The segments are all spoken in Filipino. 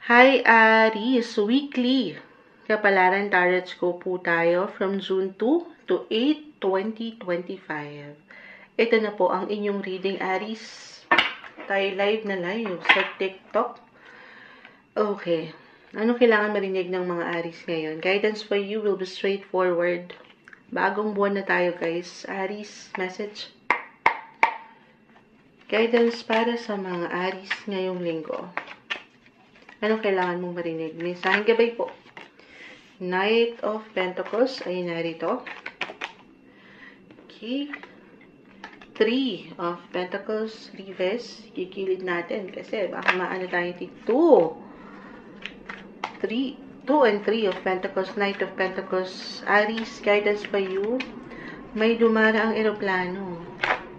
Hi, Aries! Weekly Kapalaran Tarot Scope po tayo from June 2 to 8, 2025. Ito na po ang inyong reading, Aries. Tayo live na live sa TikTok. Okay. Ano kailangan marinig ng mga Aries ngayon? Guidance for you will be straightforward. Bagong buwan na tayo, guys. Aries, message. Guidance para sa mga Aries ngayong linggo. Anong kailangan mong marinig? Mensaheng gabay po. Knight of Pentacles ay narito. Okay. 3 of Pentacles, reverse. Kikilid natin kasi baka maano tayo 2 and 3 of Pentacles, Knight of Pentacles. Aries, guidance pa you. May dumara ang eroplano.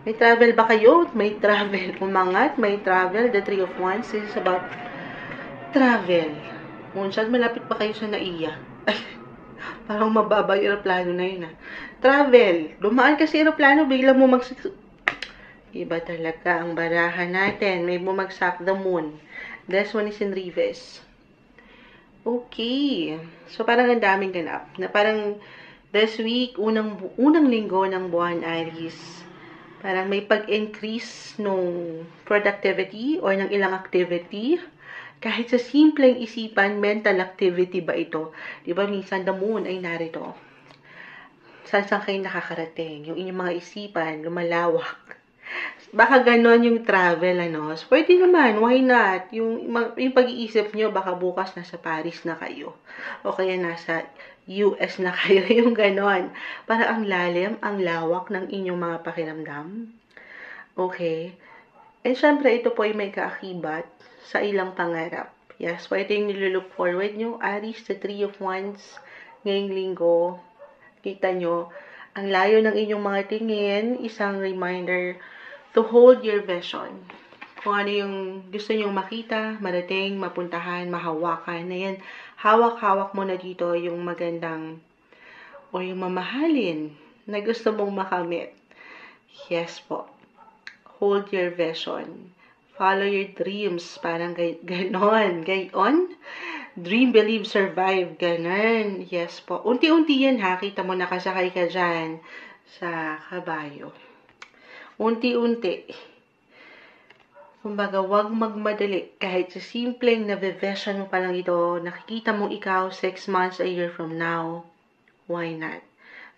May travel ba kayo? May travel. Umangat, may travel. The 3 of Wands is about travel. Munsan, malapit pa kayo sa naiya. Parang mababa yung aeroplano na yun. Travel. Dumaan kasi aeroplano, bigla mo Iba talaga ang barahan natin. May bumagsak, the moon. This one is in reverse. Okay. So, parang ang daming ganap. Na parang this week, unang linggo ng buwan, Aries. Parang may pag-increase nung productivity or ng ilang activity. Kahit sa simpleng isipan, mental activity ba ito? Diba minsan the moon ay narito. Saan kayo nakakarating? Yung inyong mga isipan, lumalawak. Baka ganon yung travel, ano? So, pwede naman, why not? Yung pag-iisip nyo, baka bukas nasa Paris na kayo. O kaya nasa US na kayo, yung ganon. Para ang lalim, ang lawak ng inyong mga pakiramdam. Okay. And syempre, ito po ay may kaakibat sa ilang pangarap. Yes, pwede yung nilulook forward nyo. Aries, the 3 of Wands, ngayong linggo. Kita nyo, ang layo ng inyong mga tingin, isang reminder to hold your vision. Kung ano yung gusto nyong makita, marating, mapuntahan, mahawakan, na yan, hawak-hawak mo na dito yung magandang o yung mamahalin na gusto mong makamit. Yes po. Hold your vision. Follow your dreams. Parang ganon. Gayon. Dream, believe, survive. Ganon. Yes po. Unti-unti yan ha. Kita mo nakasakay ka dyan sa kabayo. Unti-unti. Kumbaga, wag magmadali. Kahit sa simpleng na-vision mo pa lang ito, nakikita mong ikaw 6 months, a year from now. Why not?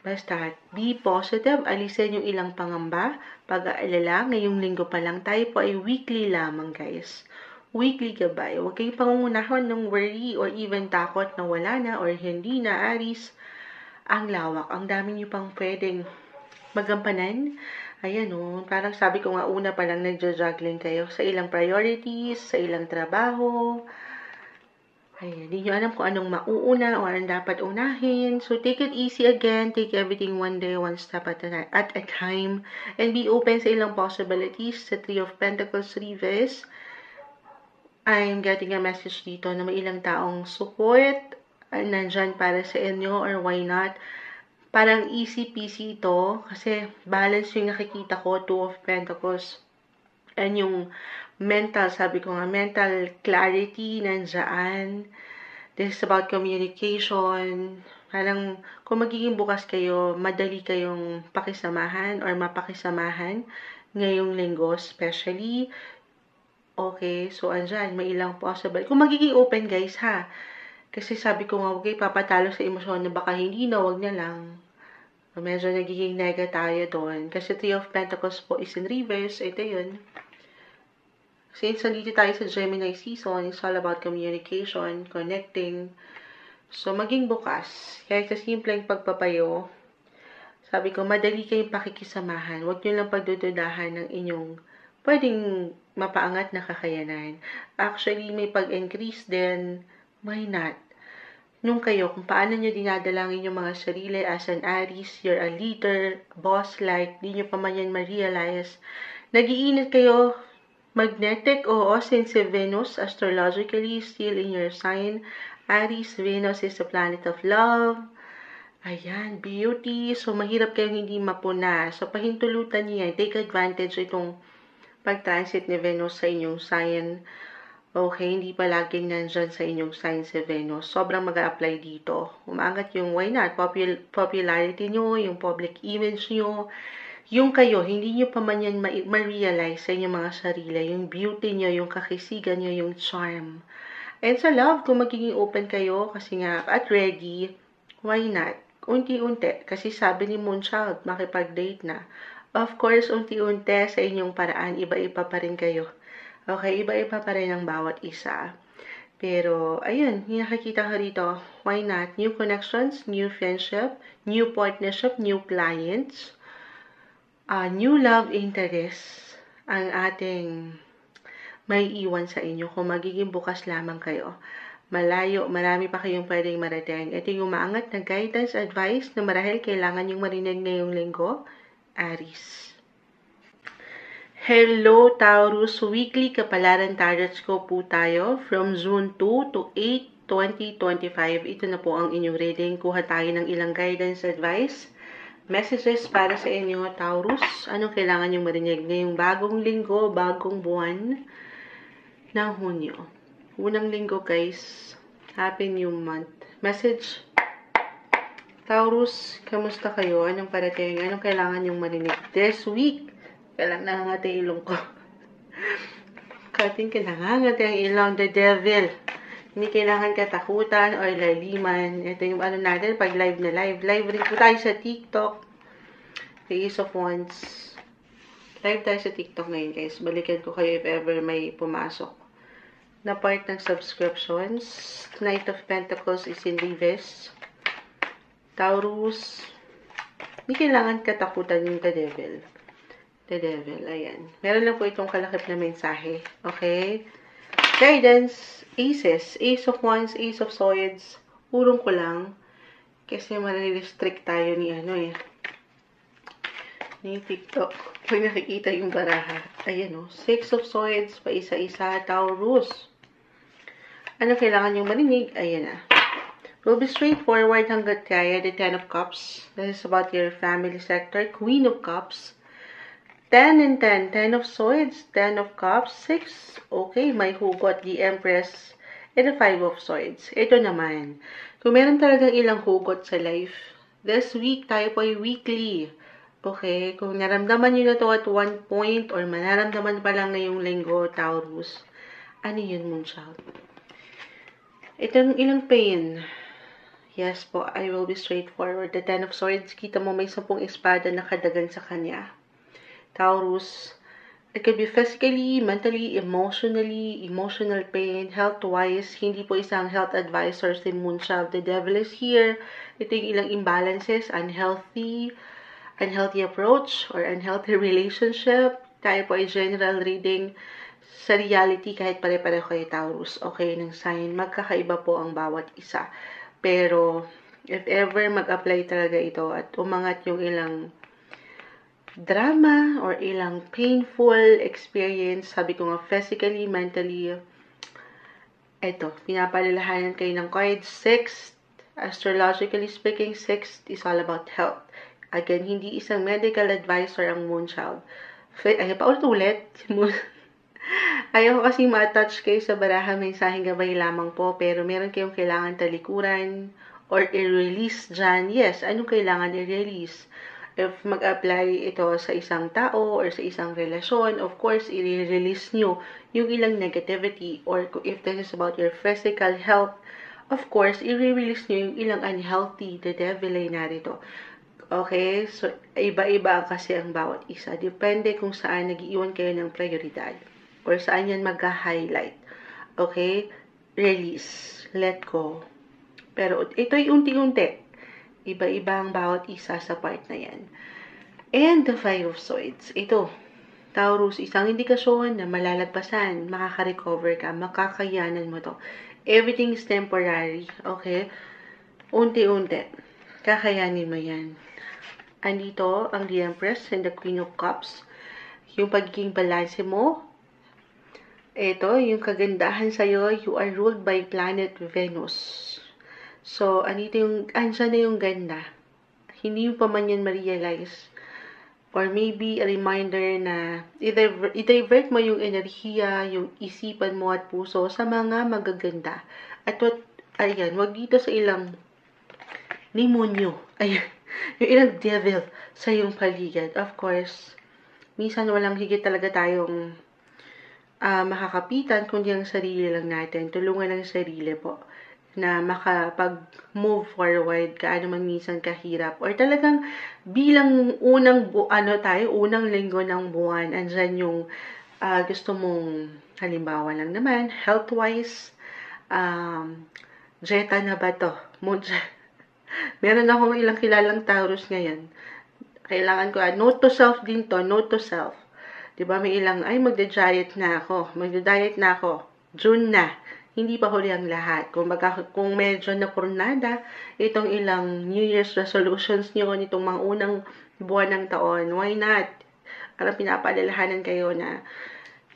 Basta, be positive, alisin yung ilang pangamba, pag-aalala, ngayong linggo pa lang, tayo po ay weekly lamang, guys. Weekly gabay. Huwag kayong pangungunahon ng worry or even takot na wala na or hindi na, Aries. Ang lawak, ang dami nyo pang pwedeng magampanan. Ayan o, parang sabi ko nga una pa lang nagja-juggling kayo sa ilang priorities, sa ilang trabaho. Ayan, hindi nyo alam kung anong mauuna o anong dapat unahin. So, take it easy again. Take everything one day, one step at a time. And be open sa ilang possibilities. Sa 3 of Pentacles reverse, I'm getting a message dito na may ilang taong support nandyan para sa inyo or why not. Parang easy peasy ito kasi balance yung nakikita ko, 2 of Pentacles. And yung mental, sabi ko nga, mental clarity nandyan. This is about communication. Parang kung magiging bukas kayo, madali kayong pakisamahan or mapakisamahan ngayong linggo, especially. Okay, so andyan, may ilang possible. Kung magiging open, guys, ha? Kasi sabi ko nga, huwag kayo papatalo sa emosyon na baka hindi na, huwag na lang. Medyo nagiging nega tayo doon. Kasi 3 of Pentacles po is in reverse. Ito yun. Since nandito tayo sa Gemini season, it's all about communication, connecting. So, maging bukas. Kahit sa simpleng pagpapayo, sabi ko, madali kayong pakikisamahan. Huwag nyo lang pagdududahan ng inyong pwedeng mapaangat na kakayanan. Actually, may pag-increase din. Why not? Nung kayo, kung paano nyo dinadalangin yung mga sarili as an Aries, you're a leader, boss-like, di nyo pa man yan ma-realize. Nag-iinit kayo, magnetic, oo, since si Venus, astrologically, still in your sign. Aries, Venus is the planet of love. Ayan, beauty. So, mahirap kayong hindi mapuna. So, pahintulutan niyo yan. Take advantage itong pag-transit ni Venus sa inyong sign. Okay, hindi pa laging nandyan sa inyong sign si Venus. Sobrang mag-a-apply dito. Umangat yung why not? Popularity nyo, yung public image nyo, yung kayo, hindi nyo pa man yan ma-realize sa inyong mga sarili. Yung beauty nyo, yung kakisigan nyo, yung charm. And sa love, kung magiging open kayo, kasi nga, at ready, why not? Unti-unti. Kasi sabi ni Moonchild, makipag-date na. Of course, unti-unti sa inyong paraan, iba-iba pa rin kayo. Okay, iba-iba pa rin ang bawat isa. Pero, ayun, yung nakikita ko rito, why not? New connections, new friendship, new partnership, new clients, new love interest, ang ating may iwan sa inyo kung magiging bukas lamang kayo. Malayo, marami pa kayong pwedeng marating. Ito yung umaangat na guidance, advice na marahil kailangan yung marinig ngayong linggo, Aries. Hello Taurus, weekly kapalaran tarot ko po tayo from June 2 to 8, 2025. Ito na po ang inyong reading. Kuha tayo ng ilang guidance, advice, messages para sa inyo Taurus. Anong kailangan yung marinig ngayong bagong linggo, bagong buwan ng Hunyo. Unang linggo guys, Happy New Month. Message, Taurus, kamusta kayo? Anong parating? Anong kailangan yung marinig this week? Kailangan nangangati ilong ko. Kating kailangan ang ilong, the devil. Hindi kailangan katakutan or laliman. Ito yung ano natin, pag live na live. Live rin po tayo sa TikTok. The Ace of Wands. Live tayo sa TikTok ngayon guys. Balikan ko kayo if ever may pumasok na part ng subscriptions. Knight of Pentacles is in reverse. Taurus, hindi kailangan katakutan yung the devil. The devil, ayan. Meron lang po itong kalakip na mensahe. Okay? Guidance, aces, ace of wands, ace of swords. Urong ko lang. Kasi marirestrict tayo ni ni TikTok. Pag nakikita yung baraha. Ayan o. Six of swords, pa isa-isa. Taurus. Ano kailangan yung marinig? Ayan na. Will be straightforward hanggat kaya. The Ten of Cups. This is about your family sector. Queen of Cups. 10 and 10. 10 of Swords. 10 of Cups. 6. Okay, may hugot. The Empress. And the 5 of Swords. Ito naman. Kung meron talagang ilang hugot sa life, this week tayo po ay weekly. Okay? Kung naramdaman nyo na to at one point or manaramdaman pa lang ngayong linggo, Taurus, ano yun, Moonchild? Itong ilang pain. Yes po, I will be straightforward. The Ten of Swords, kita mo may 10 espada na kadagan sa kanya. Taurus, it could be physically, mentally, emotional pain, health-wise. Hindi po isang health advisor si Moonchild. The devil is here. Ito yung ilang imbalances, unhealthy approach, or unhealthy relationship. Tayo po ay general reading sa reality kahit pare-pareho kayo Taurus. Okay, ng sign. Magkakaiba po ang bawat isa. Pero, if ever mag-apply talaga ito at umangat yung ilang drama or ilang painful experience, sabi ko nga physically, mentally, eto, pinapalalahanan kayo ng cards. Sixth, astrologically speaking, sixth is all about health. Again, hindi isang medical advisor ang Moonchild. Ay, paulit-ulit. Ayaw ko kasi ma-touch kayo sa baraha, mensaheng gabay lamang po, pero meron kayong kailangan talikuran or i-release dyan. Yes, anong kailangan i-release? If mag-apply ito sa isang tao or sa isang relasyon, of course, i-release nyo yung ilang negativity, or if this is about your physical health, of course, i-release nyo yung ilang unhealthy. The devil ay narito. Okay? So, iba-iba kasi ang bawat isa. Depende kung saan nag-iwan kayo ng prioridad or saan yan mag-highlight. Okay? Release. Let go. Pero ito'y unti-unti. Iba-iba ang bawat isa sa part na yan. And the Five of Swords. Ito, Taurus, isang indikasyon na malalagpasan, makaka-recover ka, makakayanan mo to. Everything is temporary. Okay? Unti-unti. Kakayanin mo yan. Andito ang The Empress and the Queen of Cups. Yung pagiging balanse mo. Ito, yung kagandahan sa'yo, you are ruled by planet Venus. So, andyan na yung ganda. Hindi mo pa man yan ma-realize. or maybe a reminder na i-divert mo yung enerhiya, yung isipan mo at puso sa mga magaganda. At wag dito sa ilang demonyo. Ayan, yung ilang devil sa yung paligid. Of course, minsan walang higit talaga tayong makakapitan kundi ang sarili lang natin. Tulungan ang sarili po na makapag-move forward kaano man minsan kahirap or talagang bilang unang linggo ng buwan andyan yung gusto mong halimbawa lang naman health-wise Jeta na ba to? Meron akong ilang kilalang Taurus ngayon. Kailangan ko note to self din to, note to self. 'Di ba may ilang magda-diet na ako. June na. Hindi pa huli ang lahat. Kung medyo napurnada itong ilang New Year's resolutions niyo nitong mga unang buwan ng taon, why not? Parang pinapaalalahanan kayo na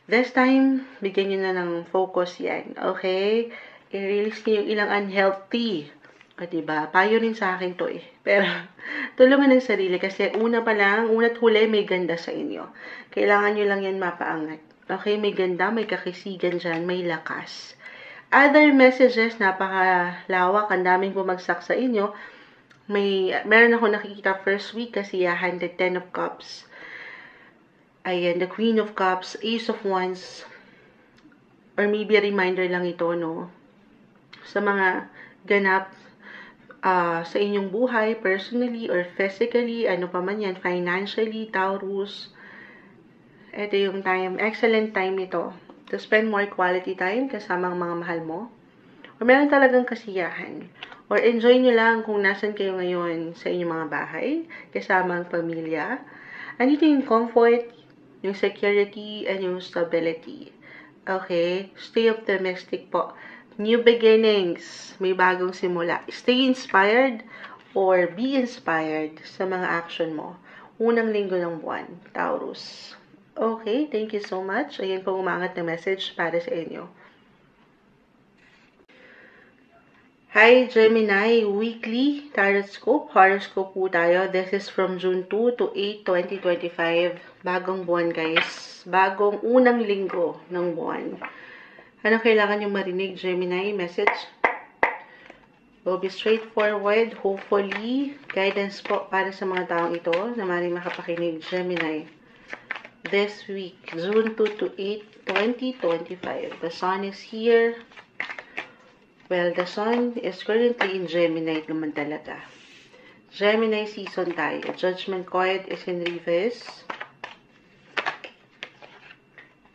this time, bigyan nyo na ng focus yan. Okay? I-release niyo yung ilang unhealthy. O, diba? Payo rin sa akin to eh. Pero, tulungan ng sarili kasi una't huli, may ganda sa inyo. Kailangan nyo lang yan mapaangat. Okay? May ganda, may kakisigan dyan, may lakas. Other messages, napakalawak, ang daming bumagsak sa inyo. Meron ako nakikita first week, kasiyahan, the 10 of Cups. Ayan, the Queen of Cups, Ace of Wands, or maybe a reminder lang ito, no? Sa mga ganap sa inyong buhay, personally or physically, ano pa man yan, financially, Taurus. Ito yung time, excellent time ito. To spend more quality time kasama ang mga mahal mo. Or meron talagang kasiyahan. Or enjoy nyo lang kung nasan kayo ngayon sa inyong mga bahay, kasama ang pamilya. Andito yung comfort, yung security, and yung stability. Okay? Stay optimistic po. New beginnings. May bagong simula. Stay inspired or be inspired sa mga action mo. Unang linggo ng buwan, Taurus. Okay, thank you so much. Ayan po umangat na message para sa inyo. Hi, Gemini. Weekly Tarot Horoscope po tayo. This is from June 2 to 8, 2025. Bagong buwan, guys. Bagong unang linggo ng buwan. Ano kailangan yung marinig, Gemini? Message? Will be straightforward. Hopefully, guidance po para sa mga taong ito na maaaring makapakinig, Gemini. This week, June 2 to 8, 2025. The Sun is here. Well, the Sun is currently in Gemini naman talaga. Gemini season tayo. Judgment card is in reverse.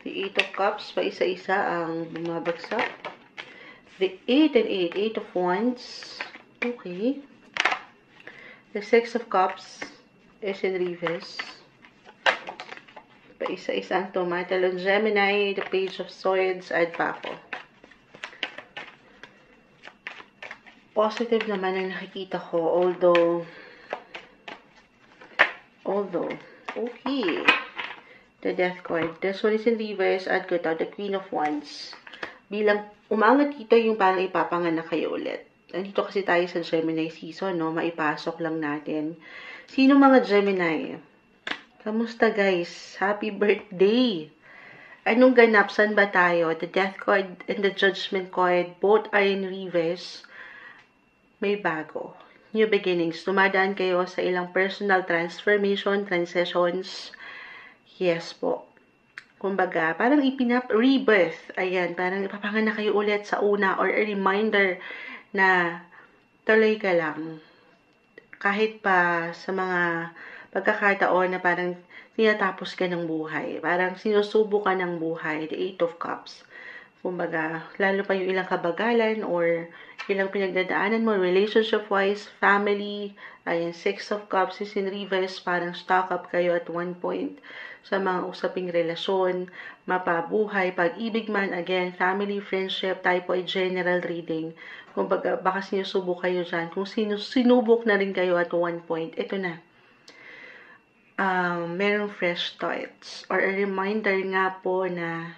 The 8 of Cups, pa isa-isa ang bumabagsak. The 8 and 8 of Wands. Okay. The 6 of Cups is in reverse. Pa isa-isa ang tumatalon. Gemini, the Page of Swords, add pa ako. Positive naman ang nakikita ko, although, okay. The Death card. This one is in reverse, add ko ito, the Queen of Wands. Bilang umangat dito yung parang ipapanganak kayo ulit. Nandito kasi tayo sa Gemini season, no? Maipasok lang natin. Sino mga Gemini? Kamusta guys? Happy birthday! Anong ganap? Saan ba tayo? The Death card and the Judgment card, both are in reverse. May bago. New beginnings. Dumadaan kayo sa ilang personal transformation, transitions. Yes po. Kumbaga, parang rebirth. Ayan, parang ipapanganak kayo ulit sa una or a reminder na tuloy ka lang. Kahit pa sa mga pagkakataon na parang tinatapos ka ng buhay. Parang sinusubo ka ng buhay. The 8 of Cups. Kumbaga, lalo pa yung ilang kabagalan or ilang pinagdadaanan mo, relationship-wise, family, ayan, 6 of Cups is in reverse, parang stock up kayo at one point sa mga usaping relasyon, mapabuhay, pag-ibig man, again, family, friendship, tayo po ay general reading. Kumbaga, baka sinusubok kayo dyan. Kung sinubok na rin kayo at one point, ito na. Merong fresh starts or a reminder nga po na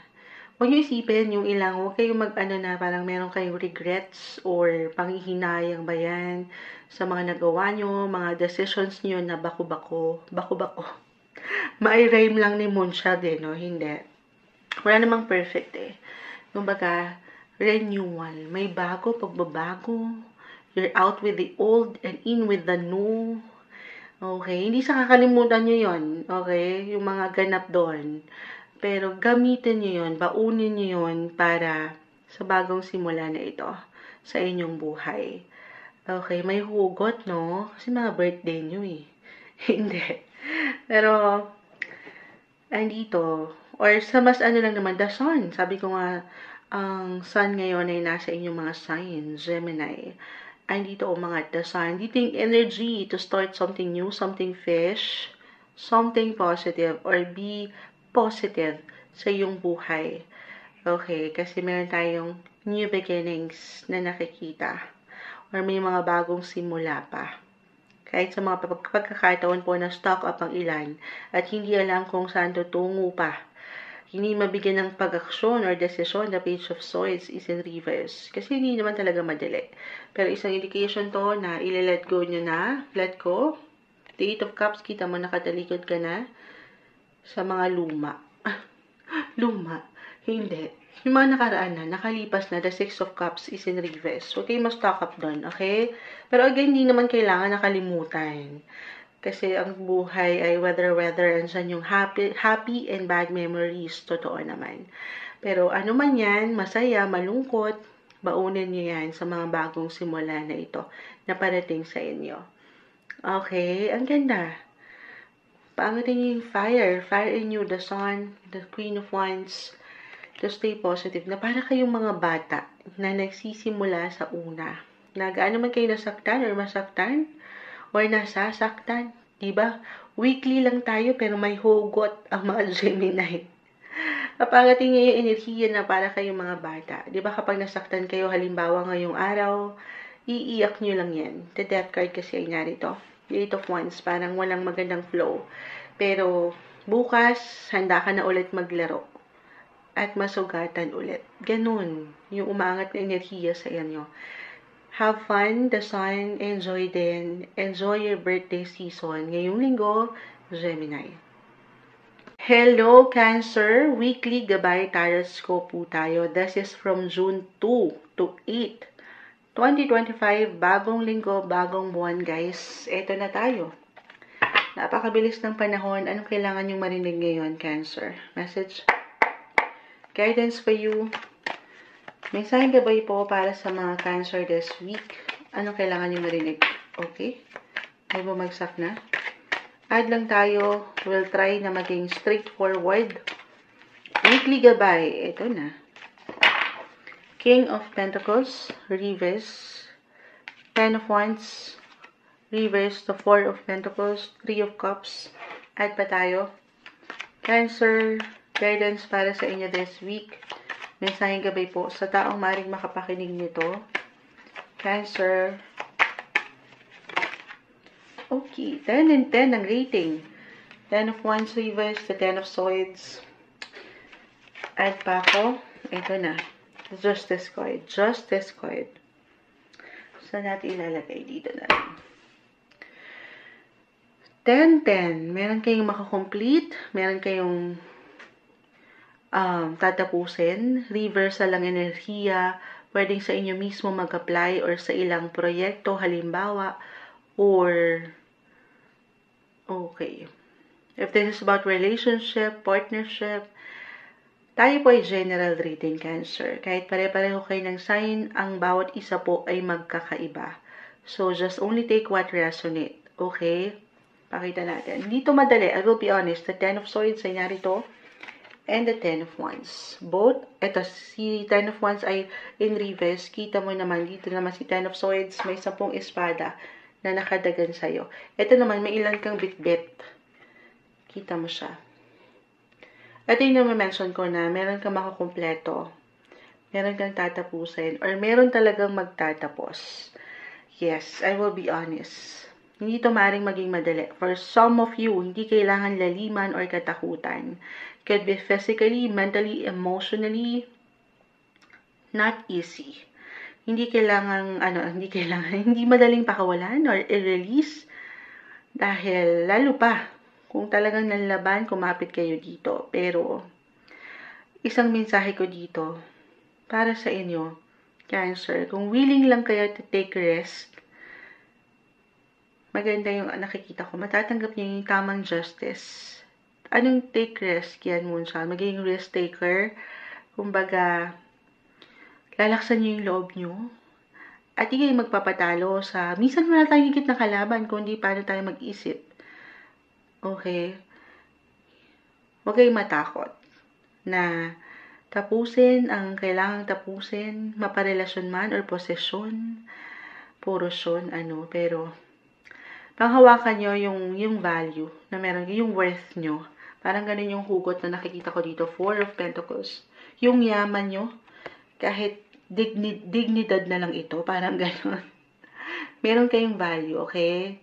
huwag nyo isipin yung ilang, huwag kayong na parang meron kayong regrets or panghihinayang ba yan sa mga nagawa nyo, mga decisions nyo na bako-bako. Mai-rhyme lang ni Moonchild eh, no? Hindi. Wala namang perfect eh. Kumbaga, renewal. May bago, pagbabago. You're out with the old and in with the new. Okay? Hindi sa kakalimutan nyo yun. Okay? Yung mga ganap doon. Pero gamitin nyo yun, baunin nyo yun para sa bagong simula na ito sa inyong buhay. Okay? May hugot, no? Kasi mga birthday nyo eh. Hindi. Pero, andito, or sa mas ano lang naman, the sun. Sabi ko nga, ang sun ngayon ay nasa inyong mga signs, Gemini. Andito o mga the sun. Dito yung energy to start something new, something fresh, something positive, or be positive sa iyong buhay. Okay, kasi meron tayong new beginnings na nakikita. Or may mga bagong simula pa. Kahit sa mga pagkakataon po na stock up ang ilan at hindi alam kung saan tutungo pa. Hindi mabigyan ng pag-aksyon or desisyon, the Page of Swords is in reverse. Kasi hindi naman talaga madali. Pero isang indication to na ile-let go nyo na. Let go. The Eight of Cups, kita mo nakatalikod ka na sa mga luma. Luma? Hindi. Yung mga nakaraan na, nakalipas na, the Six of Cups is in reverse. So, okay, ma-stock up doon, okay? Pero again, hindi naman kailangan nakalimutan. Kasi ang buhay ay weather, andyan yung happy and bad memories, totoo naman. Pero ano man yan, masaya, malungkot, baunin nyo yan sa mga bagong simula na ito na parating sa inyo. Okay, ang ganda. Paangatin nyo yung fire in you, the sun, the Queen of Wands, to stay positive, na para kayong mga bata na nagsisimula sa una. Gaano man kayo nasaktan or masaktan, or nasasaktan, diba? Weekly lang tayo, pero may hugot ang mga Gemini. Papangatin niyo yung enerhiya na para kayong mga bata. Diba kapag nasaktan kayo, halimbawa ngayong araw, iiyak nyo lang yan. The Death card kasi ay narito. The Eight of Wands, parang walang magandang flow. Pero bukas, handa ka na ulit maglaro. At masugatan ulit. Ganun, yung umaangat na enerhiya sa inyo. Have fun, the sun, enjoy din. Enjoy your birthday season. Ngayong linggo, Gemini. Hello, Cancer. Weekly Gabay Tarot po tayo. This is from June 2 to 8, 2025. Bagong linggo, bagong buwan, guys. Eto na tayo. Napakabilis ng panahon. Anong kailangan yung marinig ngayon, Cancer? Message? Guidance for you. May sign gabay po para sa mga Cancer this week. Anong kailangan nyo marinig? Okay? May bumagsak na. Add lang tayo. We'll try na maging straightforward. Weekly gabay. Ito na. King of Pentacles. Reverse. Ten of Wands. Reverse. The Four of Pentacles. Three of Cups. Add pa tayo. Cancer. Guidance para sa inyo this week. Mensaheng gabay po sa taong maring makapakinig nito. Cancer. Okay. 10 and 10 ang rating. 10 of Wands reverse. The 10 of Swords. Add pa ako. Ito na. Justice card. Justice card. Saan natin ilalagay? Dito na rin. 10-10. Meron kayong makakomplete. Meron kayong tatapusin. Reversal lang enerhiya. Pwedeng sa inyo mismo mag-apply or sa ilang proyekto, halimbawa, or okay. If this is about relationship, partnership, tayo po ay general reading, Cancer. Kahit pare-pareho kayo ng sign, ang bawat isa po ay magkakaiba. So, just only take what resonate. Okay? Pakita natin. Dito madali. I will be honest. The 10 of Swords ay narito. And the 10 of Wands. Both, eto, si 10 of Wands ay in reverse. Kita mo naman, dito naman si 10 of Swords, may 10 espada na nakadagan sa'yo. Ito naman, may ilan kang bit-bit. Kita mo siya. Ito yung naman-mention ko na meron kang makakumpleto. Meron kang tatapusin. Or meron talagang magtatapos. Yes, I will be honest. Hindi ito maaaring maging madali. For some of you, hindi kailangan laliman or katakutan. Could be physically, mentally, emotionally, not easy. Hindi kailangan, hindi madaling pakawalan or i-release. Dahil, lalo pa, Kung talagang nanlaban, kumapit kayo dito. Pero, isang mensahe ko dito, para sa inyo, Cancer, kung willing lang kayo to take risk, maganda yung nakikita ko, matatanggap niyo yung tamang justice. Anong take risk? Yan, Moonshine. Magiging risk taker. Kumbaga, lalaksan niyo yung loob niyo. At hindi kayo magpapatalo sa, minsan wala tayong higit na kalaban, kundi paano tayo mag-isip. Okay? Huwag kayong matakot na tapusin ang kailangang tapusin, maparelasyon man or posesyon, porosyon, pero panghawakan nyo yung value na meron, yung worth nyo. Parang ganun yung hugot na nakikita ko dito, 4 of Pentacles. Yung yaman nyo, kahit dignidad na lang ito, parang ganun. Meron kayong value, okay?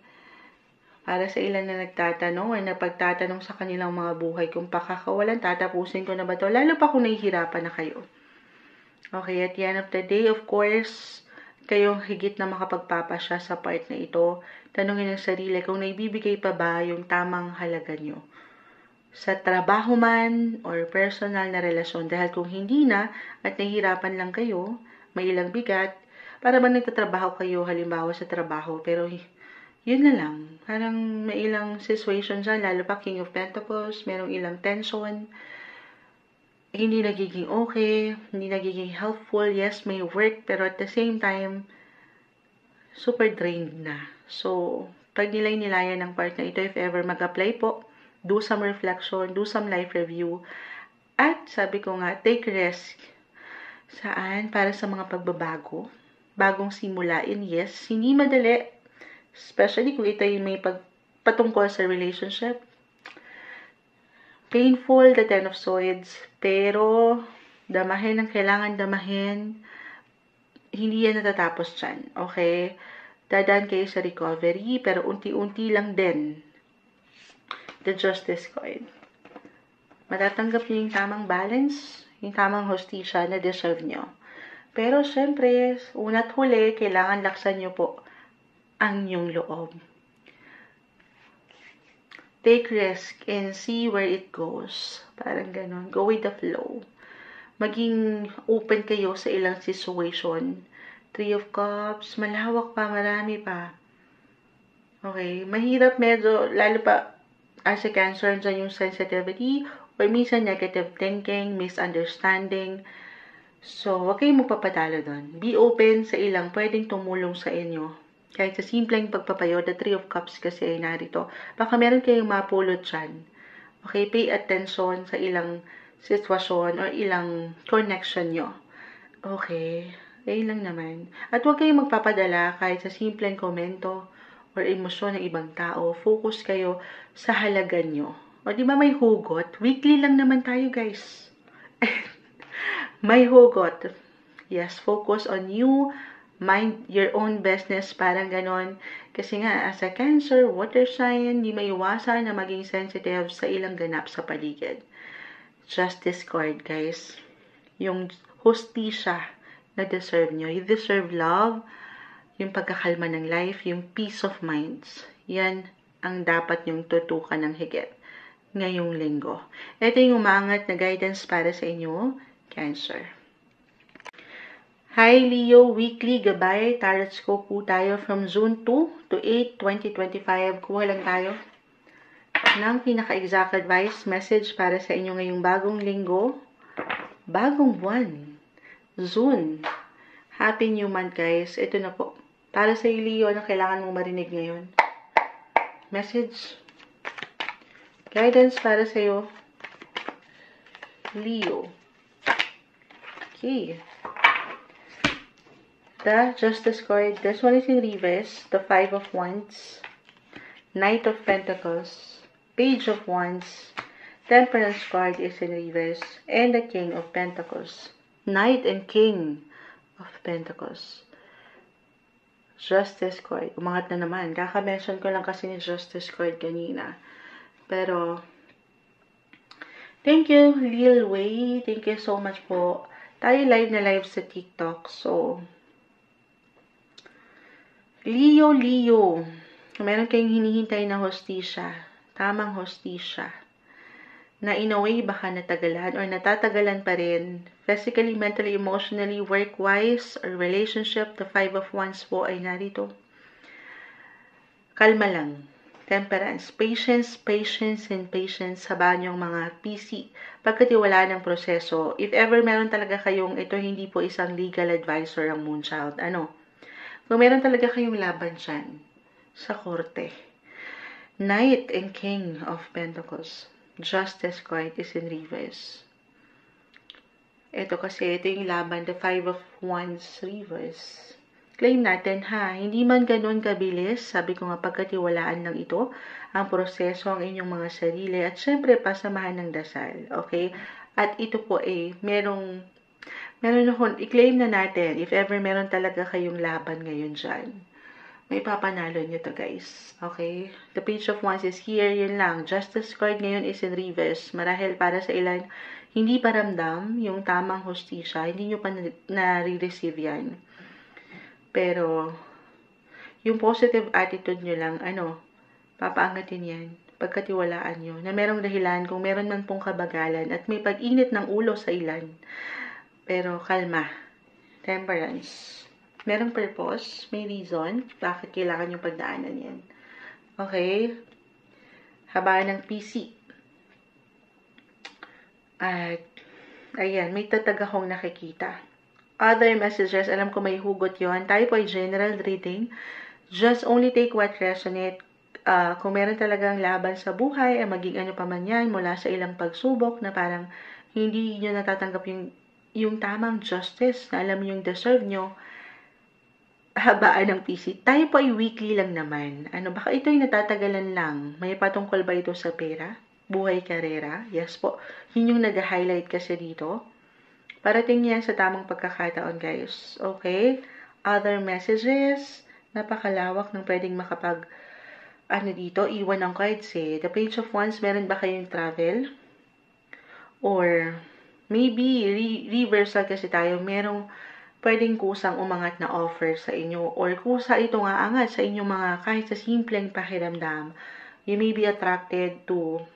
Para sa ilan na nagtatanong or napagtatanong sa kanilang mga buhay kung pakakawalan, tatapusin ko na ba to? Lalo pa kung nahihirapan na kayo. Okay, at the end of the day, of course, kayong higit na makapagpapasya sa part na ito. Tanungin ang sarili kung naibibigay pa ba yung tamang halaga nyo. Sa trabaho man or personal na relasyon. Dahil kung hindi na at nahihirapan lang kayo, may ilang bigat, para ba nagtatrabaho kayo halimbawa sa trabaho, pero yun na lang. Parang may ilang situation dyan, lalo pa King of Pentacles, merong ilang tension, hindi nagiging okay, hindi nagiging helpful. Yes, may work, pero at the same time, super drained na. So, pag nilayan ng part na ito, if ever mag-apply po, do some reflection, do some life review, at sabi ko nga, take risk. Saan? Para sa mga pagbabago. Bagong simulain, yes. Hindi madali. Especially kung ito yung may patungkol sa relationship. Painful, the 10 of Swords. Pero, damahin ang kailangan damahin. Hindi yan natatapos dyan. Okay? Dadaan kayo sa recovery, pero unti-unti lang din. The Justice card. Matatanggap niyo yung tamang balance, yung tamang hustisya na deserve nyo. Pero, syempre, una't huli, kailangan laksan nyo po ang inyong loob. Take risk and see where it goes. Parang ganun. Go with the flow. Maging open kayo sa ilang situation. 3 of Cups, malawak pa, marami pa. Okay, mahirap medyo, lalo pa as a Cancer, dyan yung sensitivity or minsan negative thinking, misunderstanding. So, huwag kayong magpapatalo doon. Be open sa ilang pwedeng tumulong sa inyo. Kahit sa simpleng pagpapayo, the 3 of Cups kasi ay narito. Baka meron kayong mapulot dyan. Okay, pay attention sa ilang sitwasyon or ilang connection nyo. Okay, ayun lang naman. At huwag kayong magpapadala kahit sa simpleng komento or emosyon ng ibang tao. Focus kayo sa halaga nyo. O di ba may hugot? Weekly lang naman tayo, guys. May hugot. Yes, focus on you. Mind your own business, parang ganon. Kasi nga, as a Cancer, water sign, di maiwasan na maging sensitive sa ilang ganap sa paligid. Justice card, guys. Yung hustisya na deserve nyo. You deserve love, yung pagkakalma ng life, yung peace of minds. Yan ang dapat nyong tutukan ng higit ngayong linggo. Ito yung umaangat na guidance para sa inyo, Cancer. Hi Leo, weekly gabay. Tarot scope po tayo from June 2 to 8, 2025. Kuha lang tayo ng pinaka-exact advice message para sa inyo ngayong bagong linggo. Bagong buwan. June. Happy New Month, guys. Ito na po. Para sa Leo, ano kailangan mong marinig ngayon? Message. Guidance para sa iyo, Leo. Okay. The Justice card. This one is in reverse. The 5 of Wands. Knight of Pentacles. Page of Wands. Temperance card is in reverse. And the King of Pentacles. Knight and King of Pentacles. Justice card. Umangat na naman. Kaka-mention ko lang kasi ni Justice card kanina. Pero, thank you, Lil Way. Thank you so much po. Tayo live na live sa TikTok. So, Leo. Meron kayong hinihintay na hustisya. tamang hostisya, na in a way baka natagalan or natatagalan pa rin, physically, mentally, emotionally, work-wise, or relationship. The Five of Wands po ay narito. Kalma lang. Temperance. Patience, patience, and patience. Habaan yung mga PC. Pagkatiwalaan ng proseso. If ever meron talaga kayong, ito hindi po isang legal advisor ang Moonchild. Kung meron talaga kayong laban dyan, sa korte. Knight and King of Pentacles. Justice card is in reverse. Ito yung laban, the Five of Wands reverse. Claim natin ha, hindi man ganun kabilis, sabi ko nga pagkatiwalaan lang ito, ang proseso, ang inyong mga sarili, at syempre pasamahan ng dasal, okay? At ito po meron i-claim na natin, if ever meron talaga kayong laban ngayon dyan, may papanalo nyo to guys, okay? The Page of Wands is here, yun lang. Justice card ngayon is in reverse, marahil para sa ilan, hindi pa ramdam yung tamang hostisya, hindi nyo pa na-receive yan. Pero, yung positive attitude nyo lang, papaangatin yan, pagkatiwalaan nyo, na merong dahilan kung meron man pong kabagalan, at may pag-init ng ulo sa ilan. Pero, kalma. Temperance. Merong purpose, may reason, bakit kailangan yung pagdaanan yan. Okay? Habaan ng PC. At, ayan, may tatag akong nakikita. Other messages, alam ko may hugot yon. Tayo po ay general reading. Just only take what resonate. Kung meron talagang laban sa buhay, maging ano pa man yan, mula sa ilang pagsubok na parang hindi nyo natatanggap yung tamang justice na alam nyo yung deserve nyo, habaan ng PC. Tayo po ay weekly lang naman. Baka ito yung natatagalan lang. May patungkol ba ito sa pera? Buhay, karera? Yes po. Yun yung nag-highlight kasi dito. Parating yan sa tamang pagkakataon, guys. Okay? Other messages, napakalawak ng pwedeng dito, iwan ng cards The Page of Wands, meron ba kayong travel? Or, maybe, reversal kasi tayo, merong pwedeng kusang umangat na offer sa inyo. Or kusa ito nga angat sa inyong mga, kahit sa simpleng pakiramdam. You may be attracted to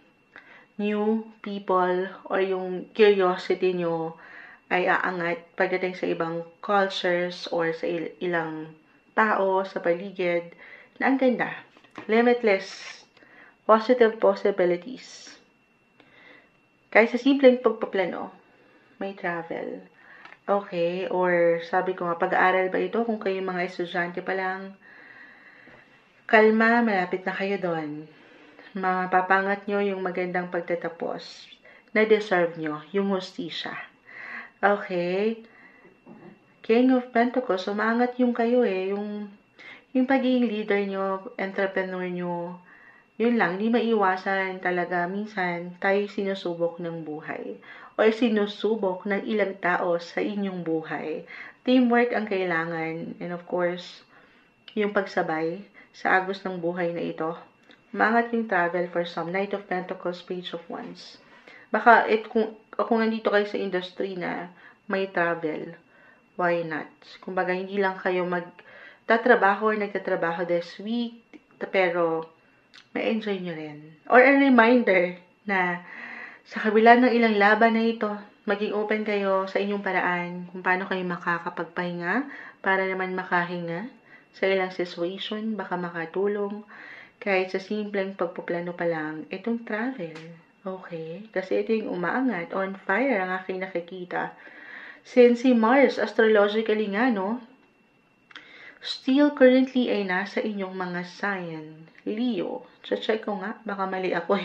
new people or yung curiosity nyo ay aangat pagdating sa ibang cultures or sa ilang tao sa paligid na ang ganda. Limitless. Positive possibilities. Kahit sa simpleng pagpaplano, may travel. Okay, or sabi ko nga, pag-aaral ba ito? Kung kayo mga estudyante pa lang, kalma, malapit na kayo doon. Mapapangat nyo yung magandang pagtatapos na deserve nyo, yung hostisya. Okay. King of Pentacles, umangat yung kayo yung pagiging leader nyo, entrepreneur nyo, yun lang, hindi maiwasan talaga. Minsan, tayo sinusubok ng buhay or sinusubok ng ilang tao sa inyong buhay. Teamwork ang kailangan, and of course, yung pagsabay sa agos ng buhay na ito. Umangat yung travel for some. Knight of Pentacles, Page of Wands. Baka kung nandito kayo sa industry na may travel, why not? Kumbaga, hindi lang kayo magtatrabaho or nagtatrabaho this week, pero may enjoy nyo rin. Or a reminder na sa kabila ng ilang laban na ito, maging open kayo sa inyong paraan kung paano kayo makakapagpahinga para naman makahinga sa ilang situation, baka makatulong kahit sa simpleng pagpuplano pa lang, itong travel. Okay? Kasi ito yung umaangat, on fire ang aking nakikita. Since si Mars, astrologically nga, still currently ay nasa inyong mga sign. Leo. Check ko nga, baka mali ako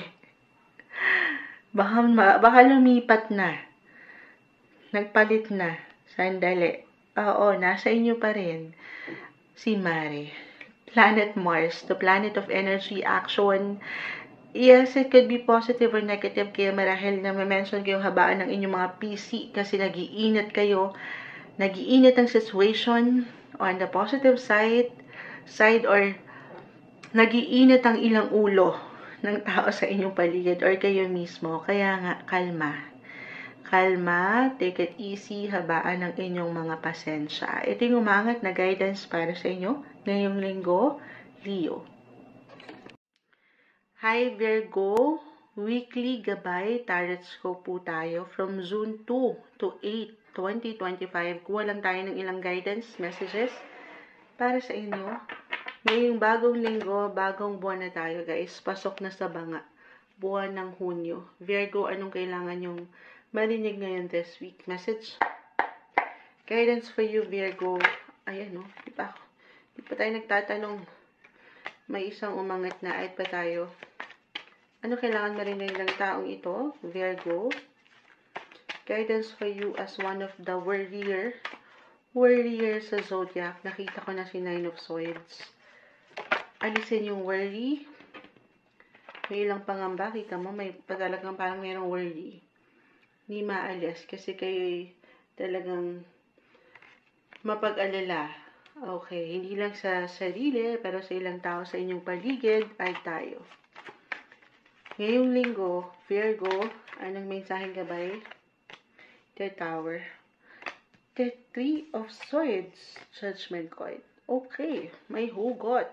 Baka lumipat na. Nagpalit na. Sandali. Oo, nasa inyo pa rin. Si Mare. Planet Mars, the planet of energy, action. Yes, it could be positive or negative. Kaya marahil na ma-mention ko yung habaan ng inyong mga PC kasi nag-iinit kayo. Nag-iinit ang situation on the positive side or nag-iinit ang ilang ulo ng tao sa inyong paligid or kayo mismo. Kaya nga, kalma. Kalma, take it easy, habaan ng inyong mga pasensya. Ito yung umangat na guidance para sa inyo ngayong linggo, Leo. Hi Virgo, weekly gabay tarot scope po tayo from June 2 to 8, 2025. Kuha lang tayo ng ilang guidance messages para sa inyo. Ngayong bagong linggo, bagong buwan na tayo guys. Pasok na sa banga. Buwan ng Hunyo. Virgo, anong kailangan yung marinig ngayon this week? Message? Guidance for you Virgo. Ayan no, di pa tayo nagtatanong. May isang umangat na ay pa tayo. Ano kailangan marinig ng taong ito? Virgo. Guidance for you as one of the warrior sa zodiac. Nakita ko na si Nine of Swords. Alisin yung worry. May ilang pangamba. Kita mo, may talagang parang mayroong worry. Hindi maalis kasi kayo talagang mapag-alala. Okay, hindi lang sa sarili, pero sa ilang tao sa inyong paligid ay tayo. Ngayong linggo, Virgo, anong mensaheng gabay? The Tower. The Three of Swords. Judgment card. Okay, may hugot.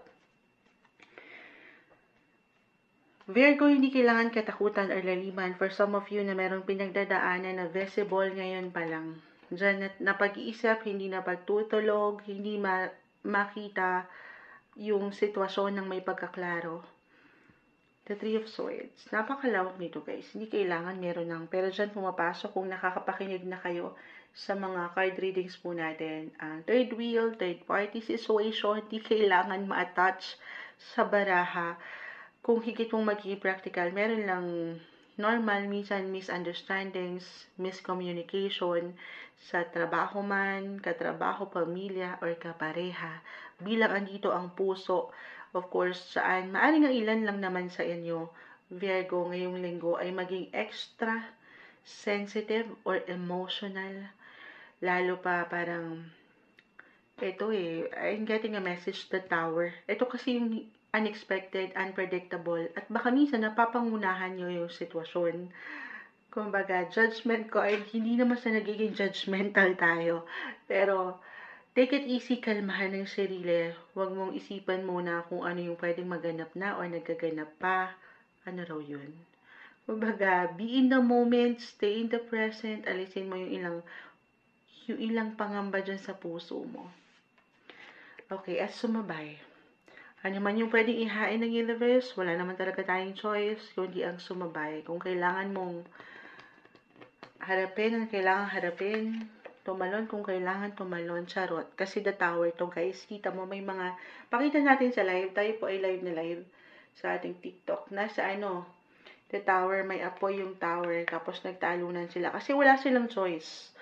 Virgo, hindi kailangan katakutan or laliman for some of you na merong pinagdadaanan na visible ngayon pa lang. Diyan na pag-iisip, hindi na pagtutulog, hindi makita yung sitwasyon ng may pagkaklaro. The Three of Swords. Napakalawak nito guys. Hindi kailangan meron ng. Pero dyan pumapasok kung nakakapakinig na kayo sa mga card readings po natin. Ang third wheel, third party situation, hindi kailangan ma-attach sa baraha. Kung higit mong magiging practical, meron lang normal, minsan misunderstandings, miscommunication sa trabaho man, katrabaho, pamilya, or kapareha. Bilang andito ang puso, of course, saan maaring ang ilan lang naman sa inyo, Virgo, ngayong linggo ay maging extra sensitive or emotional. Lalo pa parang, I'm getting a message, the Tower. Ito kasi yung unexpected, unpredictable, at baka minsan napapangunahan nyo yung sitwasyon. Kumbaga, judgment ko ay hindi naman sa nagiging judgmental tayo. Pero, take it easy, kalmahan ng sarili. Huwag mong isipan muna kung ano yung pwedeng maganap na o nagaganap pa. Ano raw yun? Kumbaga, be in the moment, stay in the present, alisin mo yung ilang pangamba dyan sa puso mo. Okay, at sumabay. Ano man yung pwedeng ihain ng universe, wala naman talaga tayong choice, kundi ang sumabay. Kung kailangan mong harapin ang kailangan harapin, tumalon kung kailangan tumalon, charot. Kasi the Tower to guys, kita mo may mga, pakita natin sa live, tayo po ay live na live sa ating TikTok. Nasa the Tower, may apoy yung tower, tapos nagtalunan sila. Kasi wala silang choice.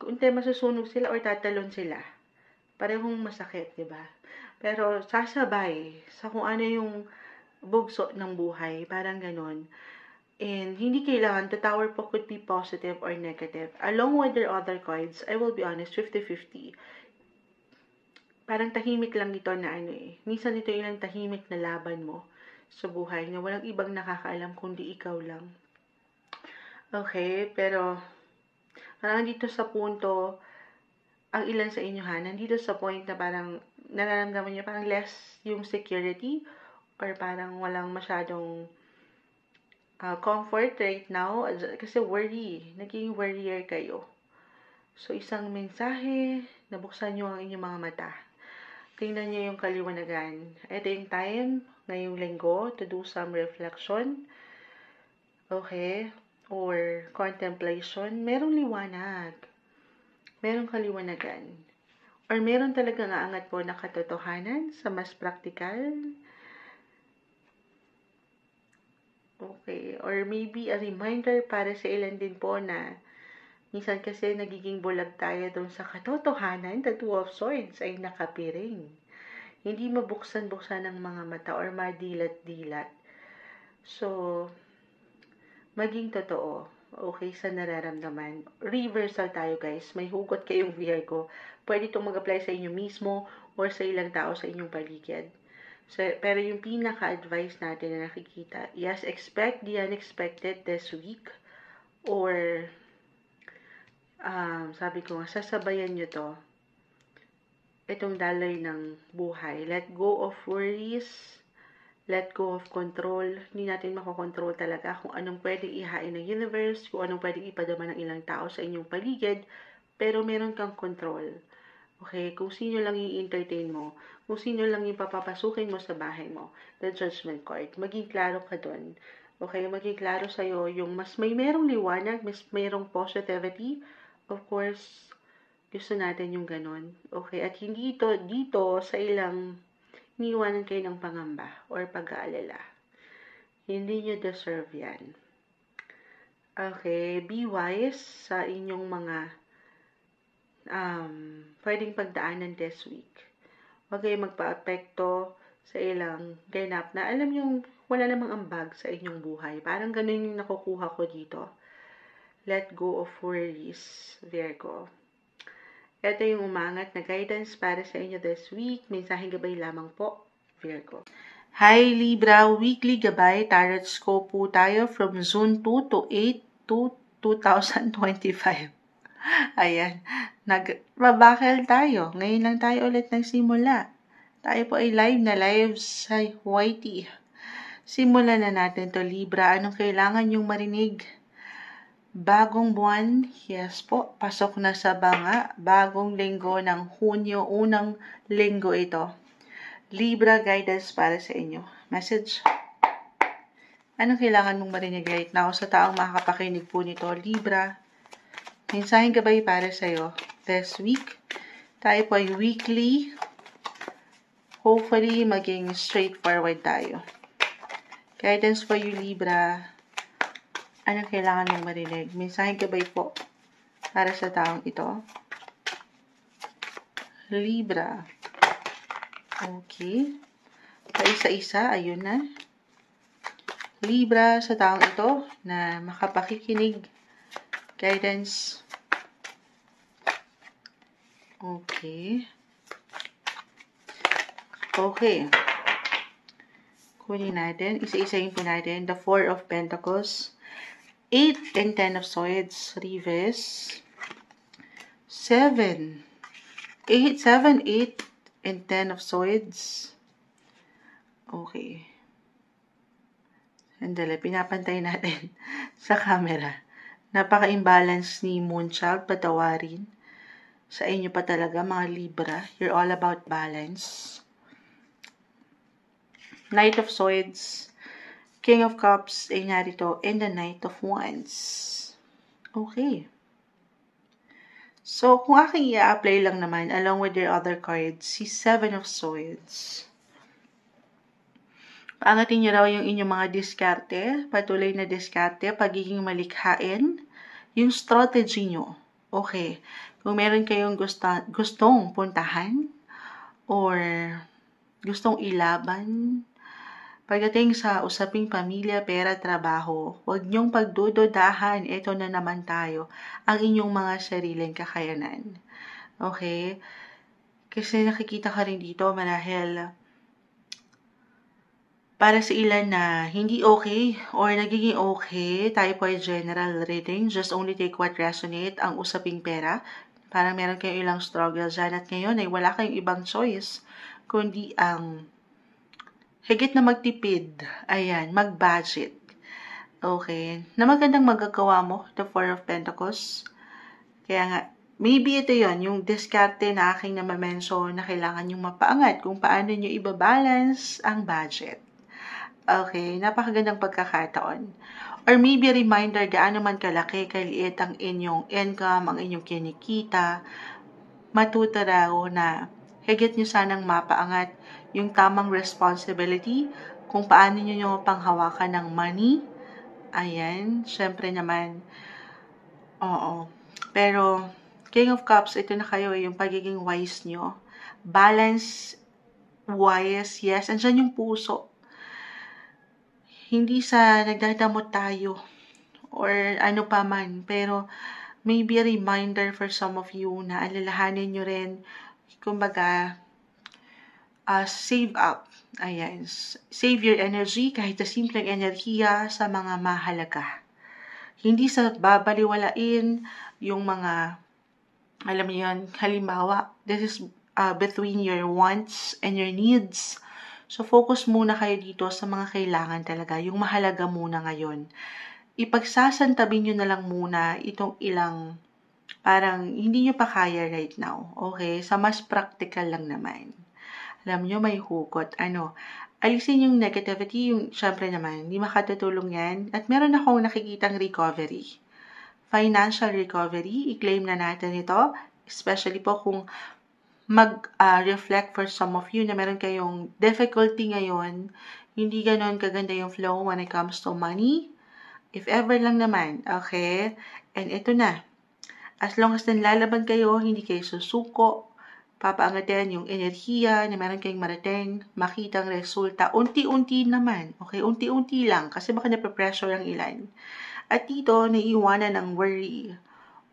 Kung masusunog sila or tatalon sila. Parehong masakit, di ba? Pero sasabay sa kung ano yung bugso ng buhay, parang ganon. And hindi kailangan, the Tower po could be positive or negative. Along with their other cards, I will be honest, 50-50. Parang tahimik lang ito na minsan ito yung tahimik na laban mo sa buhay na walang ibang nakakaalam kundi ikaw lang. Okay, pero parang dito sa punto, ang ilan sa inyo nandito sa point na parang nararamdaman niyo parang less yung security or parang walang masyadong comfort right now kasi naging worrier kayo. So, isang mensahe, nabuksan nyo ang inyong mga mata. Tingnan nyo yung kaliwanagan. Ito yung time, ngayong linggo, to do some reflection. Okay? Or contemplation. Merong liwanag. Merong kaliwanagan. Or meron talagang aangat po na katotohanan sa mas praktikal. Okay. Or maybe a reminder para sa ilan din po na minsan kasi nagiging bulag tayo dun sa katotohanan, the Two of Swords ay nakapiring. Hindi mabuksan-buksan ng mga mata or madilat-dilat. So, maging totoo. Okay, sa nararamdaman. Reversal tayo guys. May hugot kayong Virgo. Pwede itong mag-apply sa inyo mismo or sa ilang tao sa inyong paligid. So, pero yung pinaka-advice natin na nakikita, yes, expect the unexpected this week. Or, sabi ko nga, sasabayan nyo to. Itong daloy ng buhay. Let go of worries. let go of control. Hindi natin makokontrol talaga kung anong pwedeng ihain ng universe, kung anong pwedeng ipadama ng ilang tao sa inyong paligid, pero meron kang control. Okay? Kung sino lang i-entertain mo, kung sino lang yung papapasukin mo sa bahay mo, the judgment card, maging klaro ka dun. Okay? Maging klaro sa'yo yung mas merong liwanag, mas merong positivity. Of course, gusto natin yung ganun. Okay? At hindi dito sa ilang iniwanan kayo ng pangamba or pag-aalala. Hindi nyo deserve yan. Okay, be wise sa inyong mga pwedeng pagdaanan this week. Huwag kayong magpa-apekto sa ilang ganap na alam yung wala namang ambag sa inyong buhay. Parang ganun yung nakukuha ko dito. Let go of worries, Virgo. Ito yung umangat na guidance para sa inyo this week. Mensaheng gabay lamang po, Virgo. Hi Libra, weekly gabay tarot scope po tayo from June 2 to 8 to 2025. Ayan, magbabakal tayo. Ngayon lang tayo ulit nagsimula. Tayo po ay live sa YT. Simulan na natin to Libra. Anong kailangan yung marinig? Bagong buwan, yes po, pasok na sa banga. Bagong linggo ng Hunyo, unang linggo ito. Libra guidance para sa inyo. Message. Anong kailangan mong marinig right now sa taong makakapakinig po nito? Libra, mensaheng gabay para sa iyo this week. Tayo po ay weekly. Hopefully, maging straightforward tayo. Guidance for you, Libra. Anong kailangan mong marinig? Mensaheng gabay po para sa taong ito. Libra. Okay. Paisa-isa, ayun na. Libra sa taong ito na makapakikinig. Guidance. Okay. Okay. Kunin natin. Isa-isayin po natin. The Four of Pentacles. 8 and 10 of Swords. Reverse. 7, 8, and 10 of Swords. Okay. Sandali, pinapantay natin sa camera. Napaka-imbalance ni Moonchild, patawarin. Sa inyo pa talaga, mga Libra. You're all about balance. Knight of Swords, King of Cups, ay narito, and the Knight of Wands. Okay. So, kung aking i-apply lang naman, along with your other cards, si Seven of Swords. Paangatin nyo raw yung inyong mga diskarte, patuloy na diskarte, pagiging malikhain, yung strategy nyo. Okay. Kung meron kayong gustong puntahan, or gustong ilaban, pagdating sa usaping pamilya, pera, trabaho, huwag niyong pagdududahan, ito na naman tayo, ang inyong mga sariling kakayanan. Okay? Kasi nakikita ka rin dito, marahil, para sa ilan na hindi okay or nagiging okay, tayo po ay general reading, just only take what resonate, ang usaping pera. Parang meron kayong ilang struggle dyan at ngayon ay wala kayong ibang choice, kundi ang higit na magtipid. Ayan, mag-budget. Okay. Na magandang magagawa mo, the Four of Pentacles. Kaya nga, maybe ito yon yung diskarte na aking namamention na kailangan yung mapaangat kung paano nyo ibabalance ang budget. Okay, napakagandang pagkakataon. Or maybe a reminder gaano man kalaki, kaliit ang inyong income, ang inyong kinikita, matuto raw na higit nyo sanang mapaangat yung tamang responsibility kung paano nyo panghawakan ng money. Ayan, syempre naman, oo. Pero, King of Cups, ito na kayo, yung pagiging wise nyo. Balance, wise, yes. Andyan yung puso. Hindi sa nagdadamot tayo or ano pa man, pero maybe a reminder for some of you na alalahanin nyo rin, kumbaga, save up. Ayan. Save your energy kahit sa simpleng enerhiya sa mga mahalaga. Hindi sa babaliwalain yung mga, alam niyo yun, halimbawa, this is between your wants and your needs. So, focus muna kayo dito sa mga kailangan talaga, yung mahalaga muna ngayon. Ipagsasantabi nyo na lang muna itong ilang parang hindi nyo pa kaya right now. Okay? Sa mas practical lang naman. Alam nyo, may hugot. Alisin yung negativity, yung syempre naman, hindi makatutulong yan. At meron akong nakikitang recovery. Financial recovery, i-claim na natin ito. Especially po kung mag-reflect for some of you na meron kayong difficulty ngayon, hindi ganon kaganda yung flow when it comes to money. If ever lang naman, okay? And ito na. As long as nanlalaban kayo, hindi kayo susuko, papaangatin yung enerhiya na meron kayong marating, makitang resulta. Unti-unti naman. Okay? Unti-unti lang. Kasi baka nape-pressure ang ilan. At dito, naiiwanan ng worry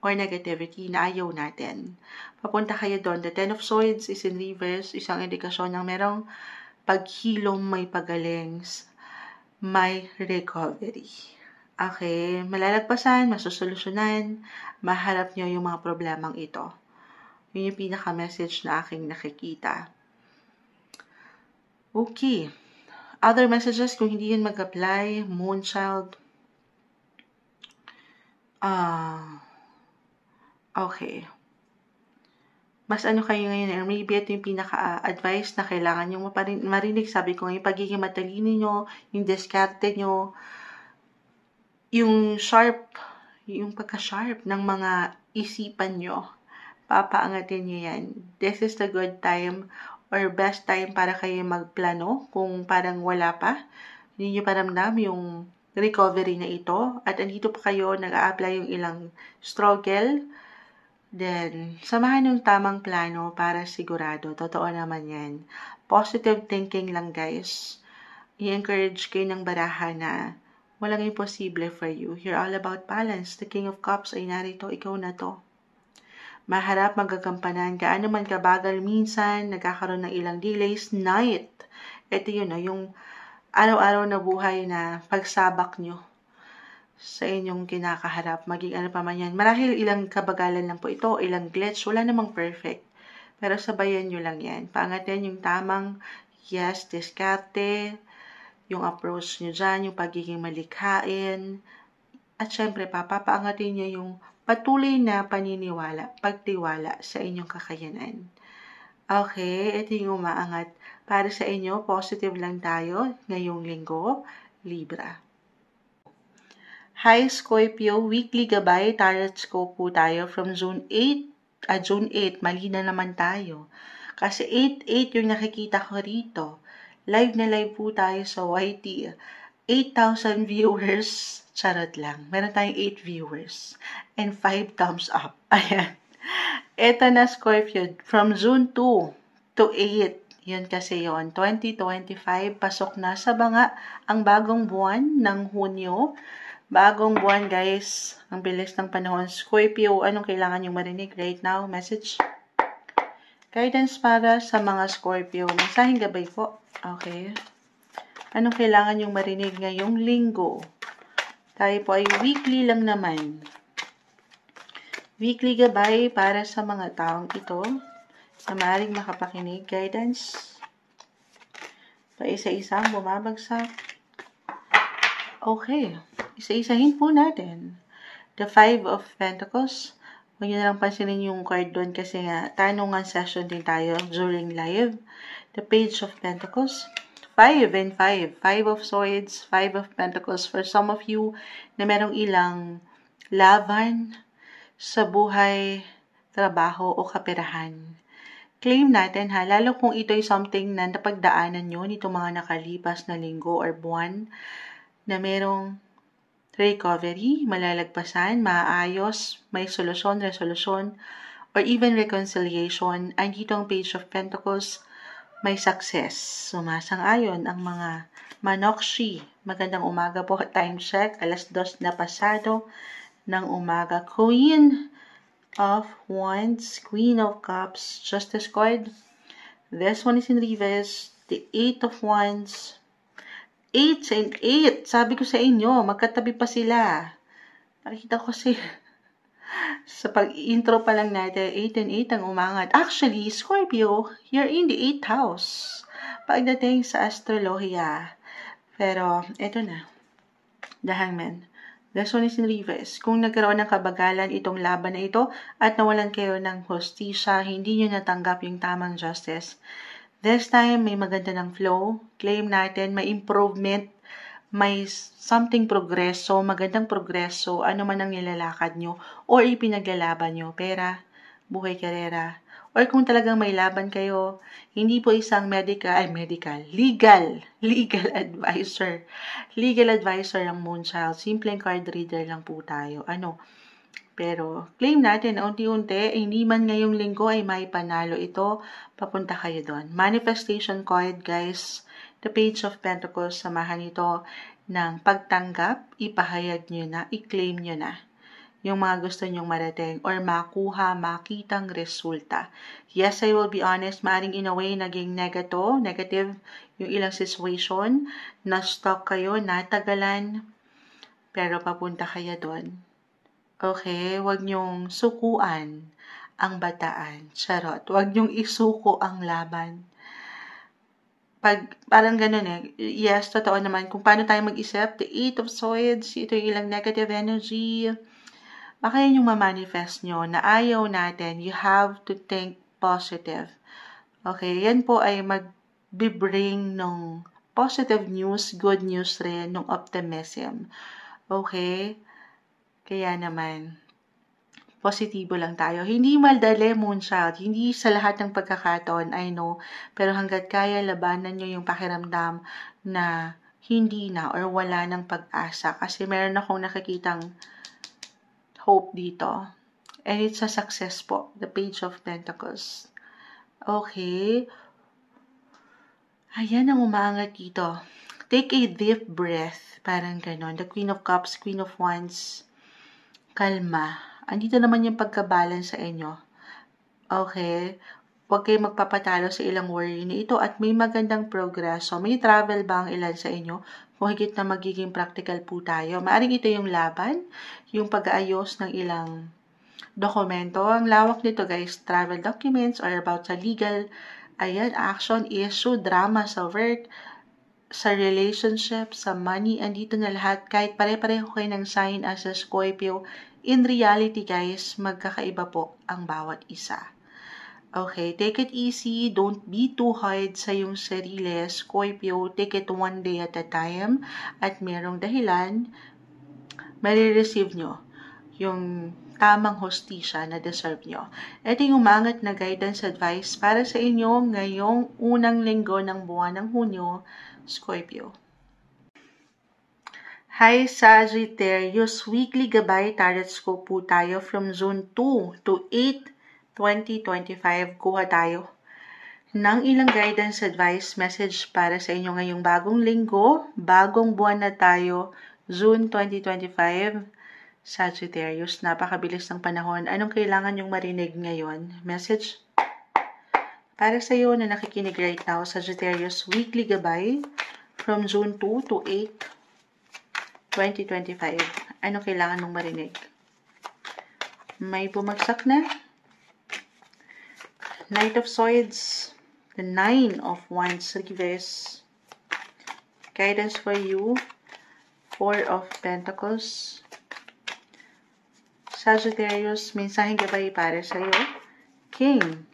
or negativity na ayaw natin. Papunta kayo doon. The Ten of Swords is in reverse. Isang indikasyon ng merong paghilom, may pagaling, may recovery. Okay, malalagpasan, masusolusyonan, maharap nyo yung mga problemang ito. Yun yung pinaka-message na aking nakikita. Okay. Other messages, kung hindi yun mag-apply, Moonchild. Okay. Mas kayo ngayon, maybe ito yung pinaka-advice na kailangan nyo marinig. Sabi ko ngayon, pagiging matalino nyo, yung diskarte nyo, yung pagka-sharp ng mga isipan nyo, papaangatin nyo yan. This is the good time or best time para kayo magplano kung parang wala pa. Hindi nyo paramdam yung recovery na ito at andito pa kayo, nag-a-apply yung ilang struggle. Then, samahan yung tamang plano para sigurado. Totoo naman yan. Positive thinking lang, guys. I-encourage kayo ng baraha na walang imposible for you. You're all about balance. The King of Cups ay narito. Ikaw na to. Maharap, magagampanan. Gaano man kabagal minsan, nagkakaroon ng ilang delays. Night. Ito yun, yung araw-araw na buhay na pagsabak nyo sa inyong kinakaharap. Maging pa man yan. Marahil ilang kabagalan lang po ito, ilang glitch. Wala namang perfect. Pero sabayan nyo lang yan. Paangatin yung tamang, yes, diskarte, yung approach nyo dyan, yung pagiging malikhain. At syempre, papaangatin nyo yung patuloy na paniniwala, pagtiwala sa inyong kakayanan. Okay, ito yung umaangat. Para sa inyo, positive lang tayo ngayong linggo, Libra. Hi Scorpio, weekly gabay, tarot scope po tayo from June 8, mali na naman tayo. Kasi 8-8 yung nakikita ko rito. Live na live po tayo sa YT. 8,000 viewers, charot lang. Meron tayong 8 viewers and 5 thumbs up. Ayan. Ito na Scorpio, from June 2 to 8. Yun kasi yon 2025, pasok na sa banga ang bagong buwan ng Hunyo. Bagong buwan, guys. Ang bilis ng panahon. Scorpio, anong kailangan yung marinig right now? Message. Guidance para sa mga Scorpio. Masahing gabay po. Okay. Anong kailangan yung marinig ngayong linggo? Tayo po ay weekly lang naman. Weekly gabay para sa mga taong ito na maaaring makapakinig. Guidance. Paisa-isa bumabagsak. Okay. Isa-isahin po natin. The Five of Pentacles. Huwag nyo na lang pansinin yung card doon kasi nga tanungan session din tayo during live. The Page of Pentacles. 5 and 5. 5 of Swords, 5 of Pentacles. For some of you na merong ilang laban sa buhay, trabaho o kaperahan. Claim natin ha, lalo kung ito'y something na napagdaanan nyo nito mga nakalipas na linggo or buwan na merong recovery, malalagpasan, maayos, may solusyon, resolution, or even reconciliation. Andito ang Page of Pentacles, may success. Sumasang-ayon ang mga Manokshi. Magandang umaga po. Time check, 2:00 na pasado ng umaga. Queen of Wands, Queen of Cups, Justice card. This one is in reverse. The 8 of Wands. 8 and 8. Sabi ko sa inyo, magkatabi pa sila. Nakikita ko sa pag-intro pa lang natin, 8 and 8 ang umangat. Actually, Scorpio, you're in the 8th house. pagdating sa astrolohiya. Pero, eto na. The Hangman. The Sun is in reverse. Kung nagkaroon ng kabagalan itong laban na ito at nawalan kayo ng hostisya, hindi nyo natanggap yung tamang justice. This time, may maganda ng flow. Claim natin, may improvement, may something progreso, magandang progreso, ano man ang nilalakad nyo or ipinaglalaban nyo. Pera, buhay, karera. Or kung talagang may laban kayo, hindi po isang legal advisor. Legal advisor ang Moonchild. Simpleng card reader lang po tayo. Pero claim natin na unti-unti, hindi man ngayong linggo ay may panalo ito, papunta kayo doon. Manifestation card, guys. The Page of Pentacles, samahan ito ng pagtanggap, ipahayag nyo na, i-claim nyo na yung mga gusto nyong marating or makuha, makitang resulta. Yes, I will be honest, maaring in a way naging negative yung ilang situation, na-stuck kayo, natagalan, pero papunta kayo doon. Okay, wag nyong sukuan ang bataan. Charot, wag nyong isuko ang laban. Parang ganun yes, totoo naman, kung paano tayo mag-isip, the 8 of Swords, ito yung ilang negative energy, baka yun yung ma-manifest nyo na ayaw natin. You have to think positive. Okay, yan po ay mag-bring ng positive news, good news rin, ng optimism. Okay? Kaya naman, positibo lang tayo. Hindi madali, Moonchild. Hindi sa lahat ng pagkakataon, I know. Pero hanggat kaya, labanan nyo yung pakiramdam na hindi na or wala ng pag-asa. Kasi meron akong nakikitang hope dito. And it's a success po. The Page of Pentacles. Okay. Ayan ang umaangat dito. Take a deep breath. Parang ganon. The Queen of Cups, Queen of Wands. Kalma. Andito naman yung pagkabalance sa inyo. Okay. Huwag kayo magpapatalo sa ilang worry na ito at may magandang progreso. May travel ba ang ilan sa inyo? Kung higit na magiging practical po tayo. Maaring ito yung laban, yung pag-aayos ng ilang dokumento. Ang lawak nito, guys, travel documents or about sa legal, action, issue, drama sa work, sa relationship, sa money, andito na lahat. Kahit pare-pareho kayo ng sign as a Scorpio, in reality, guys, magkakaiba po ang bawat isa. Okay, take it easy. Don't be too hard sa yung sarili. Scorpio, take it one day at a time. At merong dahilan, marireceive nyo yung tamang hostisya na deserve nyo. Ito yung umangat na guidance advice para sa inyo ngayong unang linggo ng buwan ng Hunyo, Scorpio. Hi Sagittarius, weekly gabay tarot scope po tayo from June 2 to 8, 2025. Kuha tayo ng ilang guidance advice message para sa inyo ngayong bagong linggo, bagong buwan na tayo, June 2025. Sagittarius, napakabilis ng panahon. Anong kailangan yung marinig ngayon? Message para sa iyo na nakikinig right now, Sagittarius, weekly gabay from June 2 to 8, 2025. Anong kailangan mong marinig? May bumagsak na. Knight of Swords, the 9 of Wands reverse. Guidance for you, 4 of Pentacles. Sagittarius, mensaheng gabay para sa iyo. King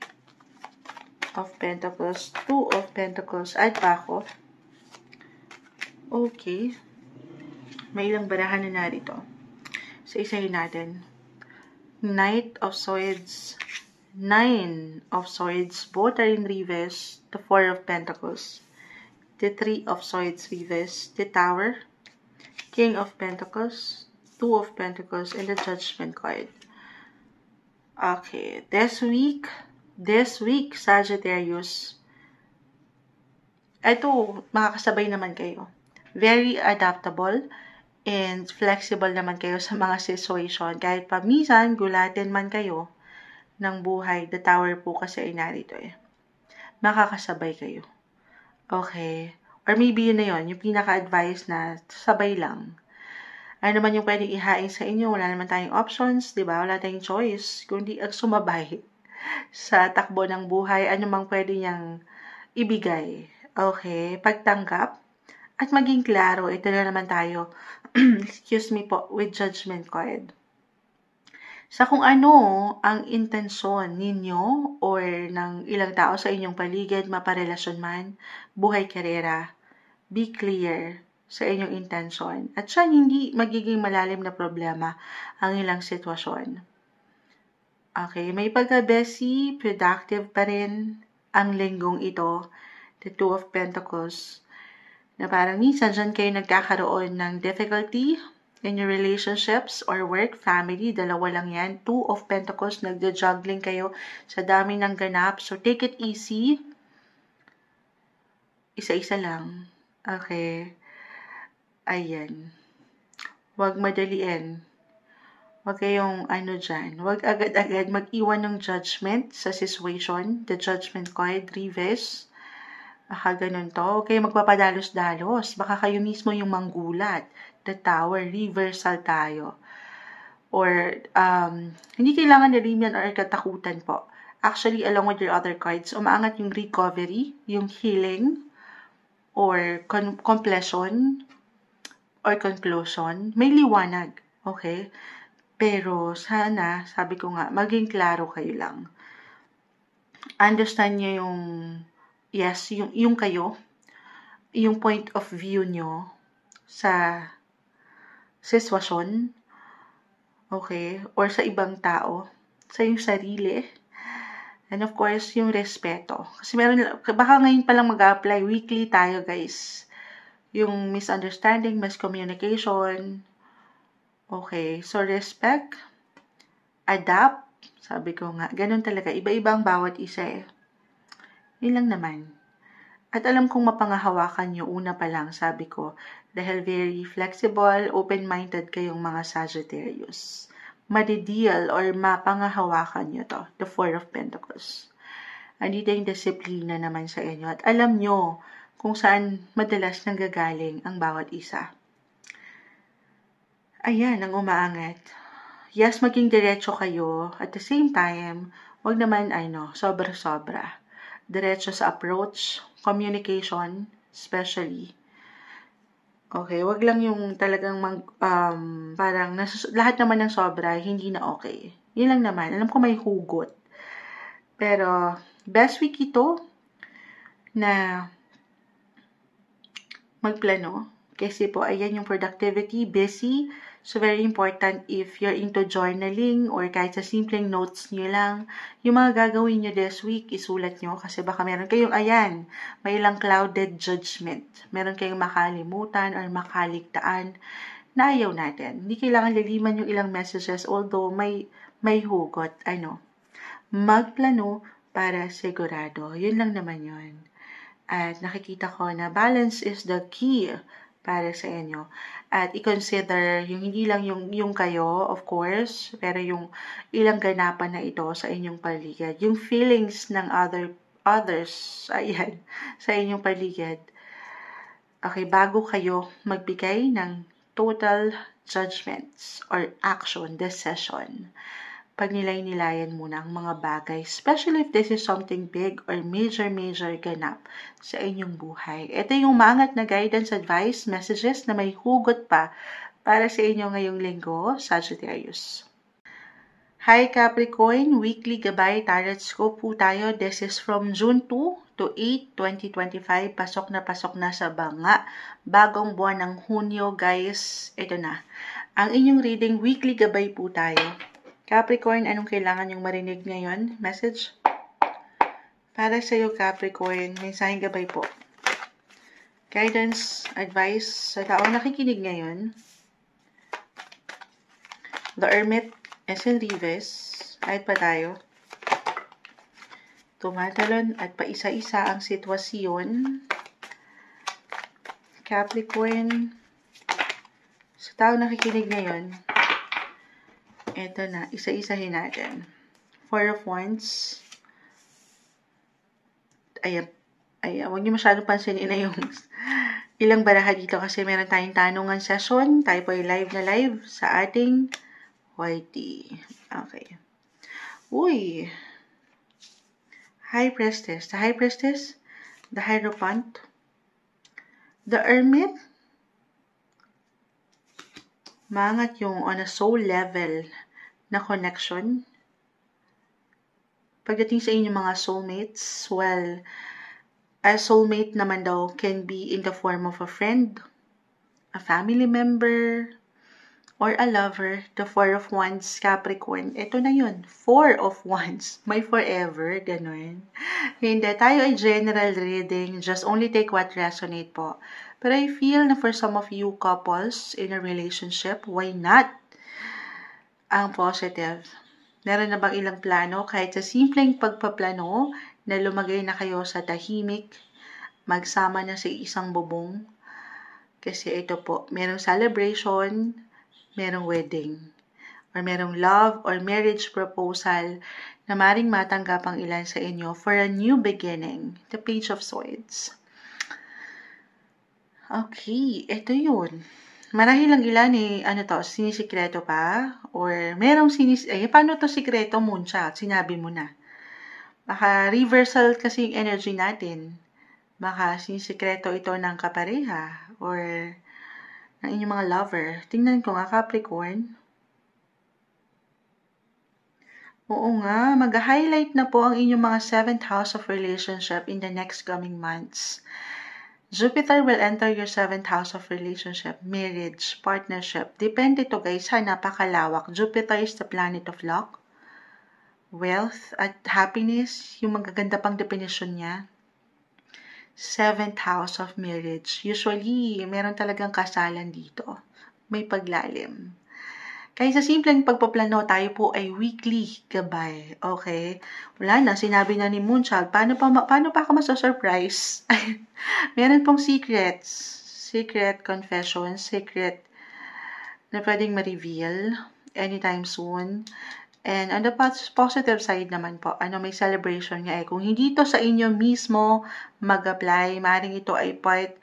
of Pentacles, 2 of Pentacles, at Back. Okay. May ilang barahan na narito. So, isahin natin. Knight of Swords, 9 of Swords, both are in reverse. The 4 of Pentacles, the 3 of Swords reverse, the Tower, King of Pentacles, 2 of Pentacles, and the Judgment card. Okay, this week, Sagittarius, ito, makakasabay naman kayo. Very adaptable and flexible naman kayo sa mga situation. Kahit paminsan, gulatin man kayo ng buhay, the Tower po kasi ay narito makakasabay kayo. Okay. Or maybe yun na yun, yung pinaka-advice na sabay lang. Ano naman yung pwedeng ihain sa inyo? Wala naman tayong options, di ba? Wala tayong choice. Kundi sumabay sa takbo ng buhay, ano mang pwede niyang ibigay. Okay, pagtanggap. At maging klaro, ito na naman tayo, excuse me po, with judgment card. Sa kung ano ang intensyon ninyo or ng ilang tao sa inyong paligid, maparelasyon man, buhay karera, be clear sa inyong intensyon. At siya hindi magiging malalim na problema ang ilang sitwasyon. Okay, may pagka-busy, productive pa rin ang linggong ito, the Two of Pentacles, na parang minsan dyan kayo nagkakaroon ng difficulty in your relationships or work, family, dalawa lang yan. Two of Pentacles, nagja-juggling kayo sa dami ng ganap. So, take it easy. Isa-isa lang. Okay. Ayan. Huwag madaliin. Huwag kayong dyan. Huwag agad-agad mag-iwan ng judgment sa situation. The judgment card, reverse. Baka ganun to. Huwag kayong magpapadalos-dalos. Baka kayo mismo yung manggulat. The Tower, reversal tayo. Or, hindi kailangan na rin yan or katakutan po. Actually, along with your other cards, umaangat yung recovery, yung healing, or completion, or conclusion. May liwanag. Okay? Pero, sana, sabi ko nga, maging klaro kayo lang. Understand nyo yung yes, yung kayo, yung point of view nyo sa sitwasyon, okay, or sa ibang tao, sa yung sarili, and of course, yung respeto. Kasi baka ngayon palang mag-apply, weekly tayo guys, yung misunderstanding, miscommunication, okay, so respect, adapt, sabi ko nga, ganun talaga, iba-ibang bawat isa eh. Yun lang naman. At alam kong mapangahawakan nyo una pa lang, sabi ko, dahil very flexible, open-minded kayong mga Sagittarius. Madideal or mapangahawakan nyo to, the Four of Pentacles. Andito yung disiplina naman sa inyo. At alam nyo kung saan madalas nanggagaling ang bawat isa. Ayan, ang umaangat. Yes, maging diretso kayo. At the same time, wag naman sobra-sobra. Diretso sa approach, communication, especially. Okay, wag lang yung talagang parang lahat naman ng sobra, hindi na okay. Yun lang naman. Alam ko may hugot. Pero, best week ito na magplano. Kasi po, ayan yung productivity, busy. So, very important if you're into journaling or kahit sa simpleng notes nyo lang, yung mga gagawin nyo this week, isulat nyo kasi baka meron kayong, may ilang clouded judgment. Meron kayong makalimutan or makaligtaan na ayaw natin. Hindi kailangan liliman yung ilang messages although may hugot. Magplano para sigurado. Yun lang naman yun. At nakikita ko na balance is the key para sa inyo. At i-consider yung hindi lang yung kayo, of course, pero yung ilang ganapan na ito sa inyong paligid. Yung feelings ng others, sa inyong paligid. Okay, bago kayo magbigay ng total judgments or action, decision, pagnilay-nilayan muna ang mga bagay, especially if this is something big or major ganap sa inyong buhay. Ito yung umangat na guidance, advice, messages na may hugot pa para sa inyo ngayong linggo, Sagittarius. Hi Capricorn, weekly gabay tarot scope po tayo. This is from June 2 to 8, 2025. Pasok na sa banga. Bagong buwan ng Hunyo, guys. Ito na. Ang inyong reading, weekly gabay po tayo. Capricorn, anong kailangan yung marinig ngayon? Message? Para sa iyo, Capricorn, mensaheng gabay po. Guidance, advice sa taong nakikinig ngayon. The Hermit, S. Rives, kahit pa tayo. Tumatalon at paisa-isa ang sitwasyon. Capricorn, sa taong nakikinig ngayon, eto na, isa-isahin natin. Four of Wands. Ayan, huwag niyo masyadong pansinin na yung ilang baraha dito kasi meron tayong tanungan session. Tayo po ay live sa ating YT. Okay. Uy! High Priestess. The High Priestess, the Hierophant, The Hermit, mangat yung on a soul level na connection. Pagdating sa inyong mga soulmates, well, a soulmate naman daw can be in the form of a friend, a family member, or a lover. The Four of Wands, Capricorn. Ito na yun. Four of Wands. May forever. Ganun. Hindi. Tayo ay general reading. Just only take what resonate po. But I feel na for some of you couples in a relationship, why not? Ang positive. Meron na bang ilang plano? Kahit sa simpleng pagpaplano na lumagay na kayo sa tahimik, magsama na sa isang bubong. Kasi ito po, merong celebration, merong wedding, or merong love or marriage proposal na maring matanggap ang ilan sa inyo for a new beginning. The Page of Swords. Okay, ito yun. Marahil lang ilan sinisikreto pa? Or merong paano to sikreto, Moonchild? Sinabi mo na. Baka reversal kasi yung energy natin. Baka sinisikreto ito ng kapareha or ng inyong mga lover. Tingnan ko nga, Capricorn. Oo nga, mag-highlight na po ang inyong mga 7th house of relationship in the next coming months. Jupiter will enter your 7th house of relationship, marriage, partnership. Depende to guys, napakalawak. Jupiter is the planet of luck, wealth, at happiness. Yung magaganda pang definition niya. 7th house of marriage. Usually, meron talagang kasalan dito. May paglalim. Kaya sa simpleng pagpaplano, tayo po ay weekly gabay. Okay? Wala na, sinabi na ni Moonchild, paano pa ako masasurprise? Meron pong secrets. Secret confessions, secret na pwedeng ma-reveal anytime soon. And on the positive side naman po, may celebration nga kung hindi to sa inyo mismo mag-apply, maaaring ito ay part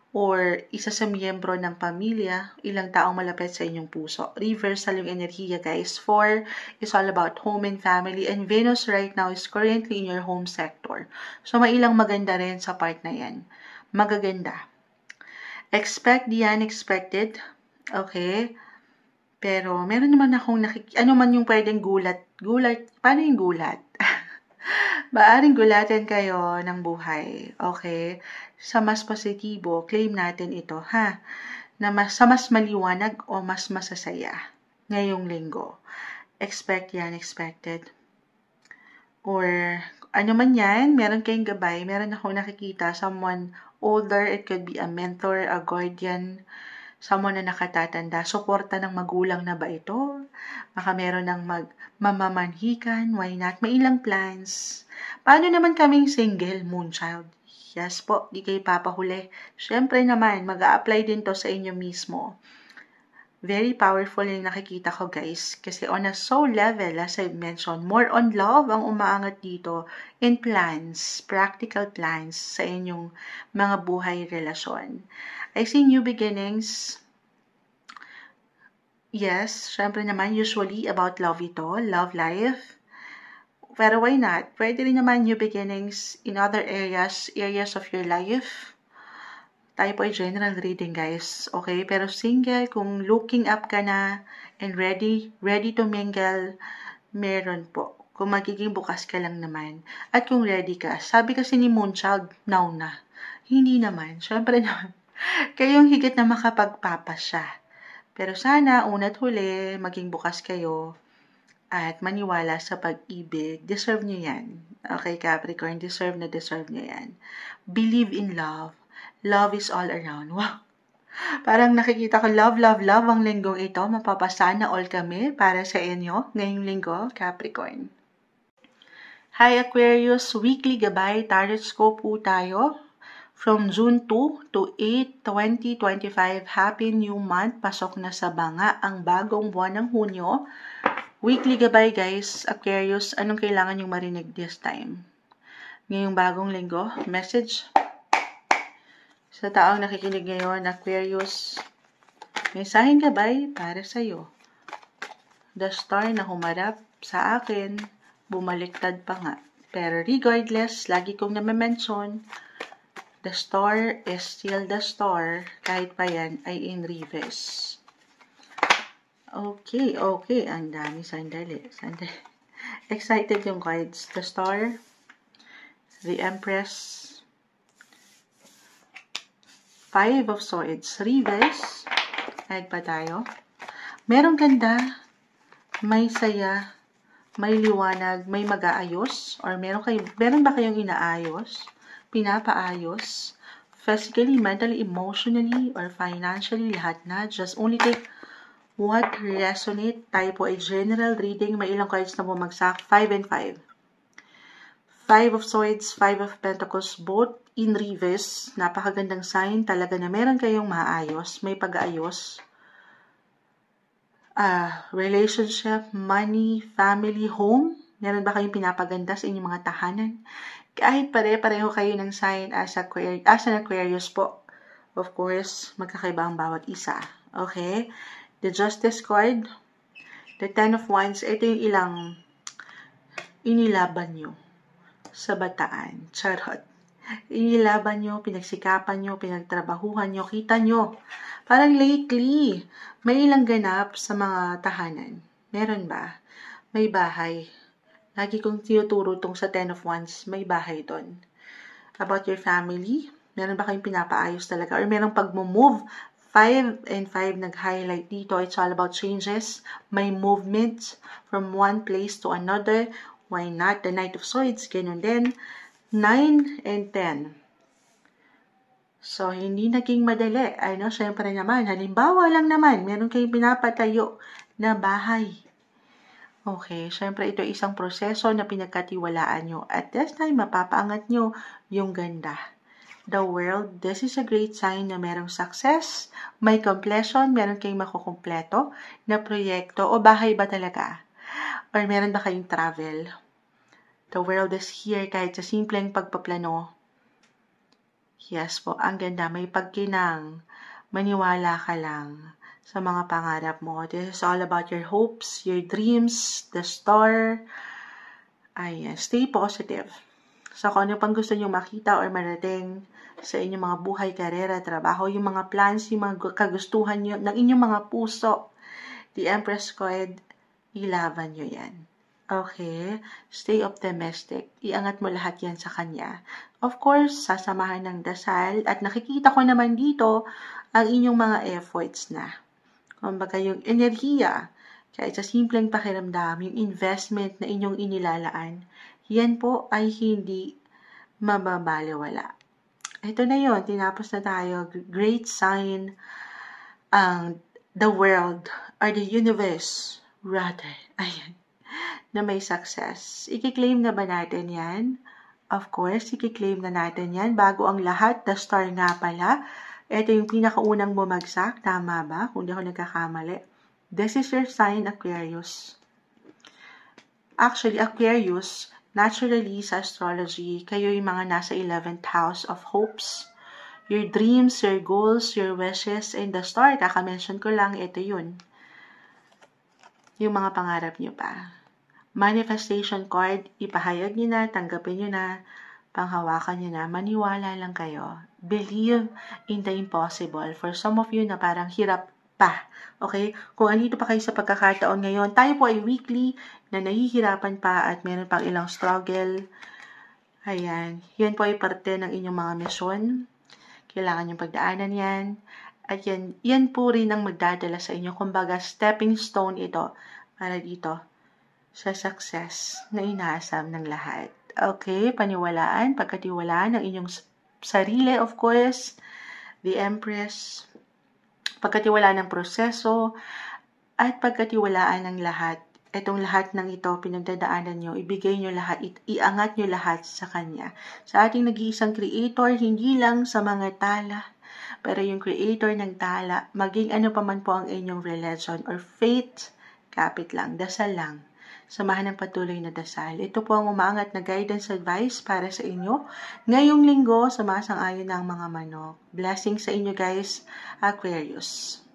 or isa sa miyembro ng pamilya, ilang taong malapit sa inyong puso. Reversal yung enerhiya, guys. 4 is all about home and family, and Venus right now is currently in your home sector. So, may ilang maganda rin sa part na yan. Magaganda. Expect the unexpected. Okay? Pero, meron naman akong ano man yung pwedeng gulat. Paano yung gulat? Maaring gulatin kayo ng buhay. Okay? Sa mas positibo, claim natin ito, ha? Sa mas maliwanag o mas masasaya ngayong linggo. Expect the unexpected. Or, ano man yan, meron kayong gabay, meron akong nakikita, someone older, it could be a mentor, a guardian, someone na nakatatanda, suporta ng magulang na ba ito? Baka meron ng mamamanhikan, why not? May ilang plans. Paano naman kaming single, Moonchild? Yes po, di kayo papahuli. Siyempre naman, mag-a-apply din to sa inyo mismo. Very powerful yung nakikita ko, guys. Kasi on a soul level, as I mentioned, more on love ang umaangat dito in plans, practical plans sa inyong mga buhay relasyon. I see new beginnings. Yes, syempre naman, usually about love ito, love life. Pero why not? Pwede rin naman new beginnings in other areas of your life. Tayo po ay general reading, guys. Okay? Pero single, kung looking up ka na and ready to mingle, meron po. Kung magiging bukas ka lang naman. At kung ready ka, sabi kasi ni Moonchild, now na. Hindi naman. Syempre naman. Kayong higit na makapagpapasya. Pero sana, una't huli, maging bukas kayo at maniwala sa pag-ibig. Deserve nyo yan. Okay, Capricorn, deserve nyo yan. Believe in love. Love is all around. Wow! Parang nakikita ko love ang linggong ito. Mapapasana all kami para sa inyo ngayong linggo, Capricorn. Hi Aquarius, weekly gabay, tarot scope po tayo. From June 2 to 8, 2025, Happy New Month. Pasok na sa banga ang bagong buwan ng Hunyo. Weekly gabay, guys. Aquarius, anong kailangan yung marinig this time? Ngayong bagong linggo, message sa taong nakikinig ngayon, Aquarius. Mensaheng gabay para sa'yo. The star na humarap sa akin, bumaliktad pa nga. Pero regardless, lagi kong name-mention, The star is still the star, kahit pa yan ay in reverse. Okay. Ang dami. Sandali. Excited yung cards. The star, the Empress, Five of Swords, reverse. Kahit pa tayo. Merong ganda, may saya, may liwanag, may mag-aayos, or meron ba kayong inaayos, pinapaayos, physically, mentally, emotionally, or financially, lahat na. Just only take what resonate. Tayo po ay general reading. May ilang cards na bumagsak. 5 and 5. Five of Swords, Five of Pentacles, both in reverse. Napakagandang sign talaga na meron kayong maayos, may pag-aayos. Relationship, money, family, home. Meron ba kayong pinapaganda sa inyong mga tahanan? Kahit pare-pareho kayo ng sign as an Aquarius po. Of course, magkakaiba ang bawat isa. Okay? The Justice card, the Ten of Wands, ito yung ilang inilaban nyo sa bataan. Charot. Inilaban nyo, pinagsikapan nyo, pinagtrabahuhan nyo, kita nyo. Parang lately, may ilang ganap sa mga tahanan. Meron ba? May bahay. Lagi kong tinuturo itong sa Ten of Wands, may bahay doon. About your family, meron ba kayong pinapaayos talaga? Or merong pag-move? 5 and 5 nag-highlight dito. It's all about changes. May movement from one place to another. Why not? The Knight of Swords, ganun din. 9 and 10. So, hindi naging madali. Syempre naman, halimbawa lang naman, meron kayong pinapatayo na bahay. Okay, syempre ito isang proseso na pinagkatiwalaan nyo. At this time, mapapaangat nyo yung ganda. The World, this is a great sign na merong success, may completion, meron kayong makukumpleto na proyekto o bahay ba talaga? Or meron ba kayong travel? The World is here kahit sa simpleng pagpaplano. Yes po, ang ganda. May pagkinang. Maniwala ka lang sa mga pangarap mo. This is all about your hopes, your dreams, the star. Ayan, stay positive. So kung ano pang gusto nyo makita or marating sa inyong mga buhay, karera, trabaho, yung mga plans, yung mga kagustuhan nyo, ng inyong mga puso, the Empress card, ilaban nyo yan. Okay? Stay optimistic. Iangat mo lahat yan sa kanya. Of course, sasamahan ng dasal. At nakikita ko naman dito ang inyong mga efforts na. Kumbaga yung enerhiya, kahit sa simpleng pakiramdam, yung investment na inyong inilalaan, yan po ay hindi mababaliwala. Ito na yun. Tinapos na tayo. Great sign ang the world or the universe rather. Ayan. Na may success. I-claim na ba natin yan? Of course, i-claim na natin yan. Bago ang lahat, the star nga pala. Ito yung pinakaunang bumagsak. Tama ba? Kung di ako nagkakamali. This is your sign, Aquarius. Actually, Aquarius, naturally sa astrology, kayo yung mga nasa 11th house of hopes. Your dreams, your goals, your wishes, and the star. Kaka-mention ko lang, ito yun. Yung mga pangarap nyo pa. Manifestation card, ipahayag nyo na, tanggapin nyo na, panghawakan nyo na, maniwala lang kayo. Believe in the impossible. For some of you na parang hirap pa. Okay? Kung andito pa kayo sa pagkakataon ngayon, tayo po ay weekly na nahihirapan pa at meron pang ilang struggle. Ayan. Yan po ay parte ng inyong mga misyon. Kailangan yung pagdaanan yan. At yan po rin ang magdadala sa inyo. Kumbaga, stepping stone ito para dito sa success na inaasam ng lahat. Okay, paniwalaan, pagkatiwalaan ng inyong sarili, of course, the Empress, pagkatiwalaan ng proseso, at pagkatiwalaan ng lahat. Itong lahat ng ito, pinagdadaanan nyo, ibigay nyo lahat, iangat nyo lahat sa Kanya. Sa ating nag-iisang Creator, hindi lang sa mga tala, pero yung Creator ng tala, maging ano pa man po ang inyong religion or faith, kapit lang, dasal lang. Samahan ng patuloy na dasal. Ito po ang umaangat na guidance advice para sa inyo. Ngayong linggo, sumasang-ayon ng mga manok. Blessings sa inyo guys, Aquarius.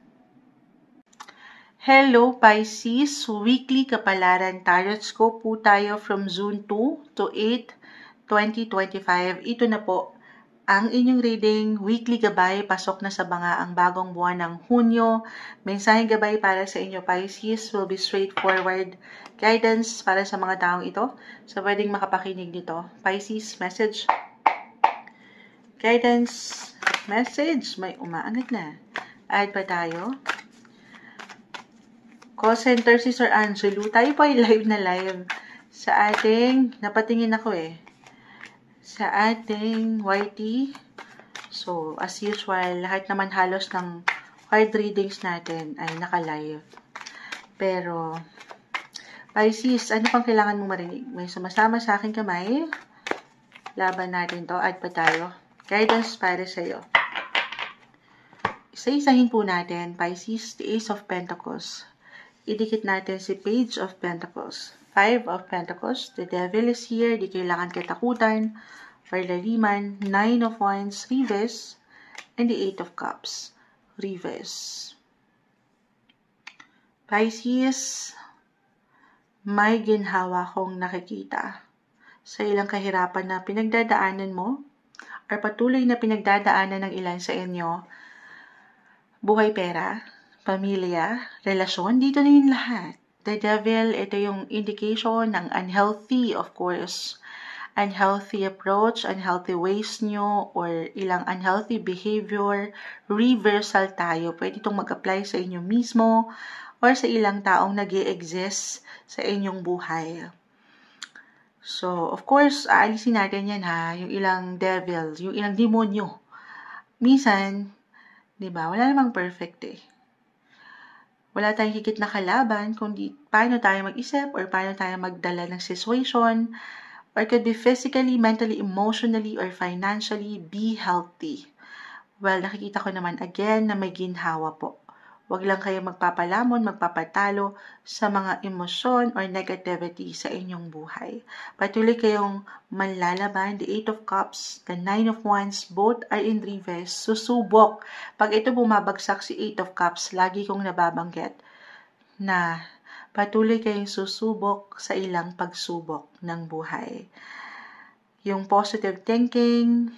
Hello Pisces, weekly kapalaran tarot scope po tayo from June 2 to 8, 2025. Ito na po ang inyong reading, weekly gabay, pasok na sa ang bagong buwan ng Hunyo. Mensaheng gabay para sa inyo, Pisces, will be straightforward guidance para sa mga taong ito. So, pwedeng makapakinig nito. Pisces, message. Guidance, message. May umaangat na. Add pa tayo. Call center si Sir Angelo. Tayo po ay live na live sa ating, napatingin ako sa ating YT. So, as usual, lahat naman halos ng card readings natin ay naka-live. Pero, Pisces, ano pang kailangan mong marinig? May sumasama sa aking kamay. Laban natin to. Add pa tayo. Guidance para sa'yo. Isa-isahin po natin, Pisces, the Ace of Pentacles. Idikit natin si Page of Pentacles. 5 of Pentacles. The Devil is here. Di kailangan katakutan or laliman. 9 of Wands. Reverse. And the 8 of Cups. Reverse. Pisces, may ginhawa kong nakikita sa ilang kahirapan na pinagdadaanan mo or patuloy na pinagdadaanan ng ilan sa inyo. Buhay, pera, pamilya, relasyon, dito na yung lahat. The Devil, ito yung indication ng unhealthy, of course, unhealthy approach, unhealthy ways nyo, or ilang unhealthy behavior. Reversal tayo. Pwede itong mag-apply sa inyo mismo or sa ilang taong nag-i-exist sa inyong buhay. So, of course, aalisin natin yan yung ilang devil, yung ilang demonyo. Minsan, di ba, wala namang perfect Wala tayong higit na kalaban, kundi paano tayo mag-isip or paano tayo magdala ng situation, or could be physically, mentally, emotionally, or financially, be healthy. Well, nakikita ko naman again na may ginhawa po. Huwag lang kayo magpapalamon, magpapatalo sa mga emosyon or negativity sa inyong buhay. Patuloy kayong manlalaban. The 8 of Cups, the 9 of Wands, both are in reverse. Susubok. Pag ito bumabagsak si 8 of Cups, lagi kong nababanggit na patuloy kayong susubok sa ilang pagsubok ng buhay. Yung positive thinking,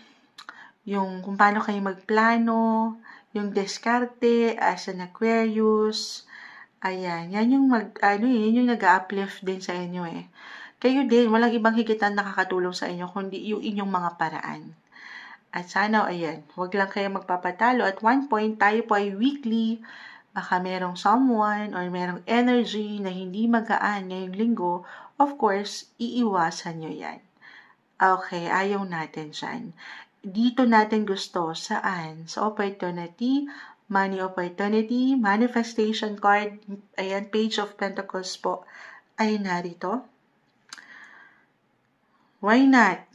yung kung paano kayo magplano, yung diskarte as an Aquarius, ayan, yan yung yun yung nag-uplift din sa inyo Kayo din, walang ibang higitan nakakatulong sa inyo, kundi yung inyong mga paraan. At sana, ayan, wag lang kayo magpapatalo. At one point, tayo po ay weekly, baka merong someone or merong energy na hindi magaan ngayong linggo, of course, iiwasan nyo yan. Okay, ayaw natin dyan. Dito natin gusto, saan? Sa opportunity, money opportunity, manifestation card, ayan, Page of Pentacles po, ay narito. Why not?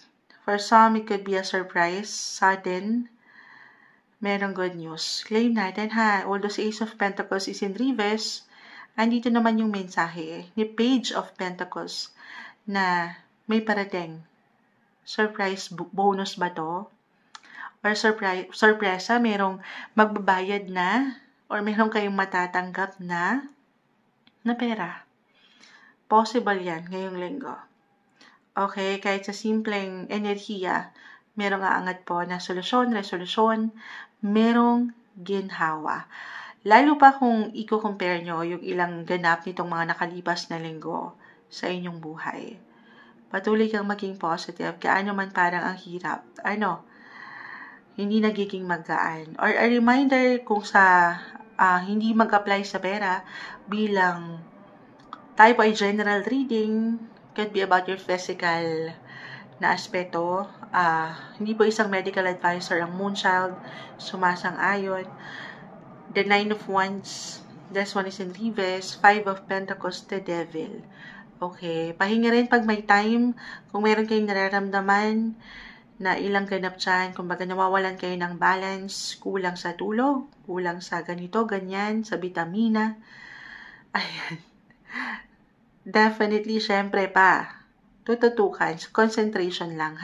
For some, it could be a surprise, sudden, merong good news. Claim natin although si Ace of Pentacles is in reverse, andito naman yung mensahe ni Page of Pentacles na may parating. Surprise bonus ba to? Or sorpresa, merong magbabayad na or meron kayong matatanggap na pera. Possible yan ngayong linggo. Okay, kahit sa simpleng enerhiya, merong aangat po na solusyon, resolution, merong ginhawa. Lalo pa kung i-compare nyo yung ilang ganap nitong mga nakalipas na linggo sa inyong buhay. Patuloy kang maging positive, gaano man parang ang hirap. Hindi nagiging magaan. Or a reminder kung sa hindi mag-apply sa pera bilang tayo po ay general reading, could be about your physical na aspeto. Hindi po isang medical advisor ang Moonchild, sumasang-ayon. The 9 of Wands, this one is in reverse. 5 of Pentacles, the Devil. Okay, pahinga rin pag may time, kung meron kayong nararamdaman na ilang ganap dyan, kumbaga nawawalan kayo ng balance, kulang sa tulog, kulang sa ganito, ganyan, sa vitamina. Ayan. Definitely, syempre tututukan, concentration lang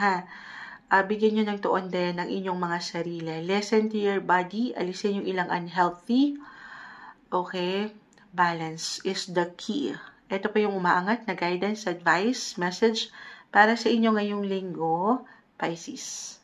bigyan nyo ng tuon din ng inyong mga sarili. Listen to your body, alisin yung ilang unhealthy. Okay, balance is the key. Ito pa yung umaangat na guidance, advice, message para sa inyo ngayong linggo, Pisces.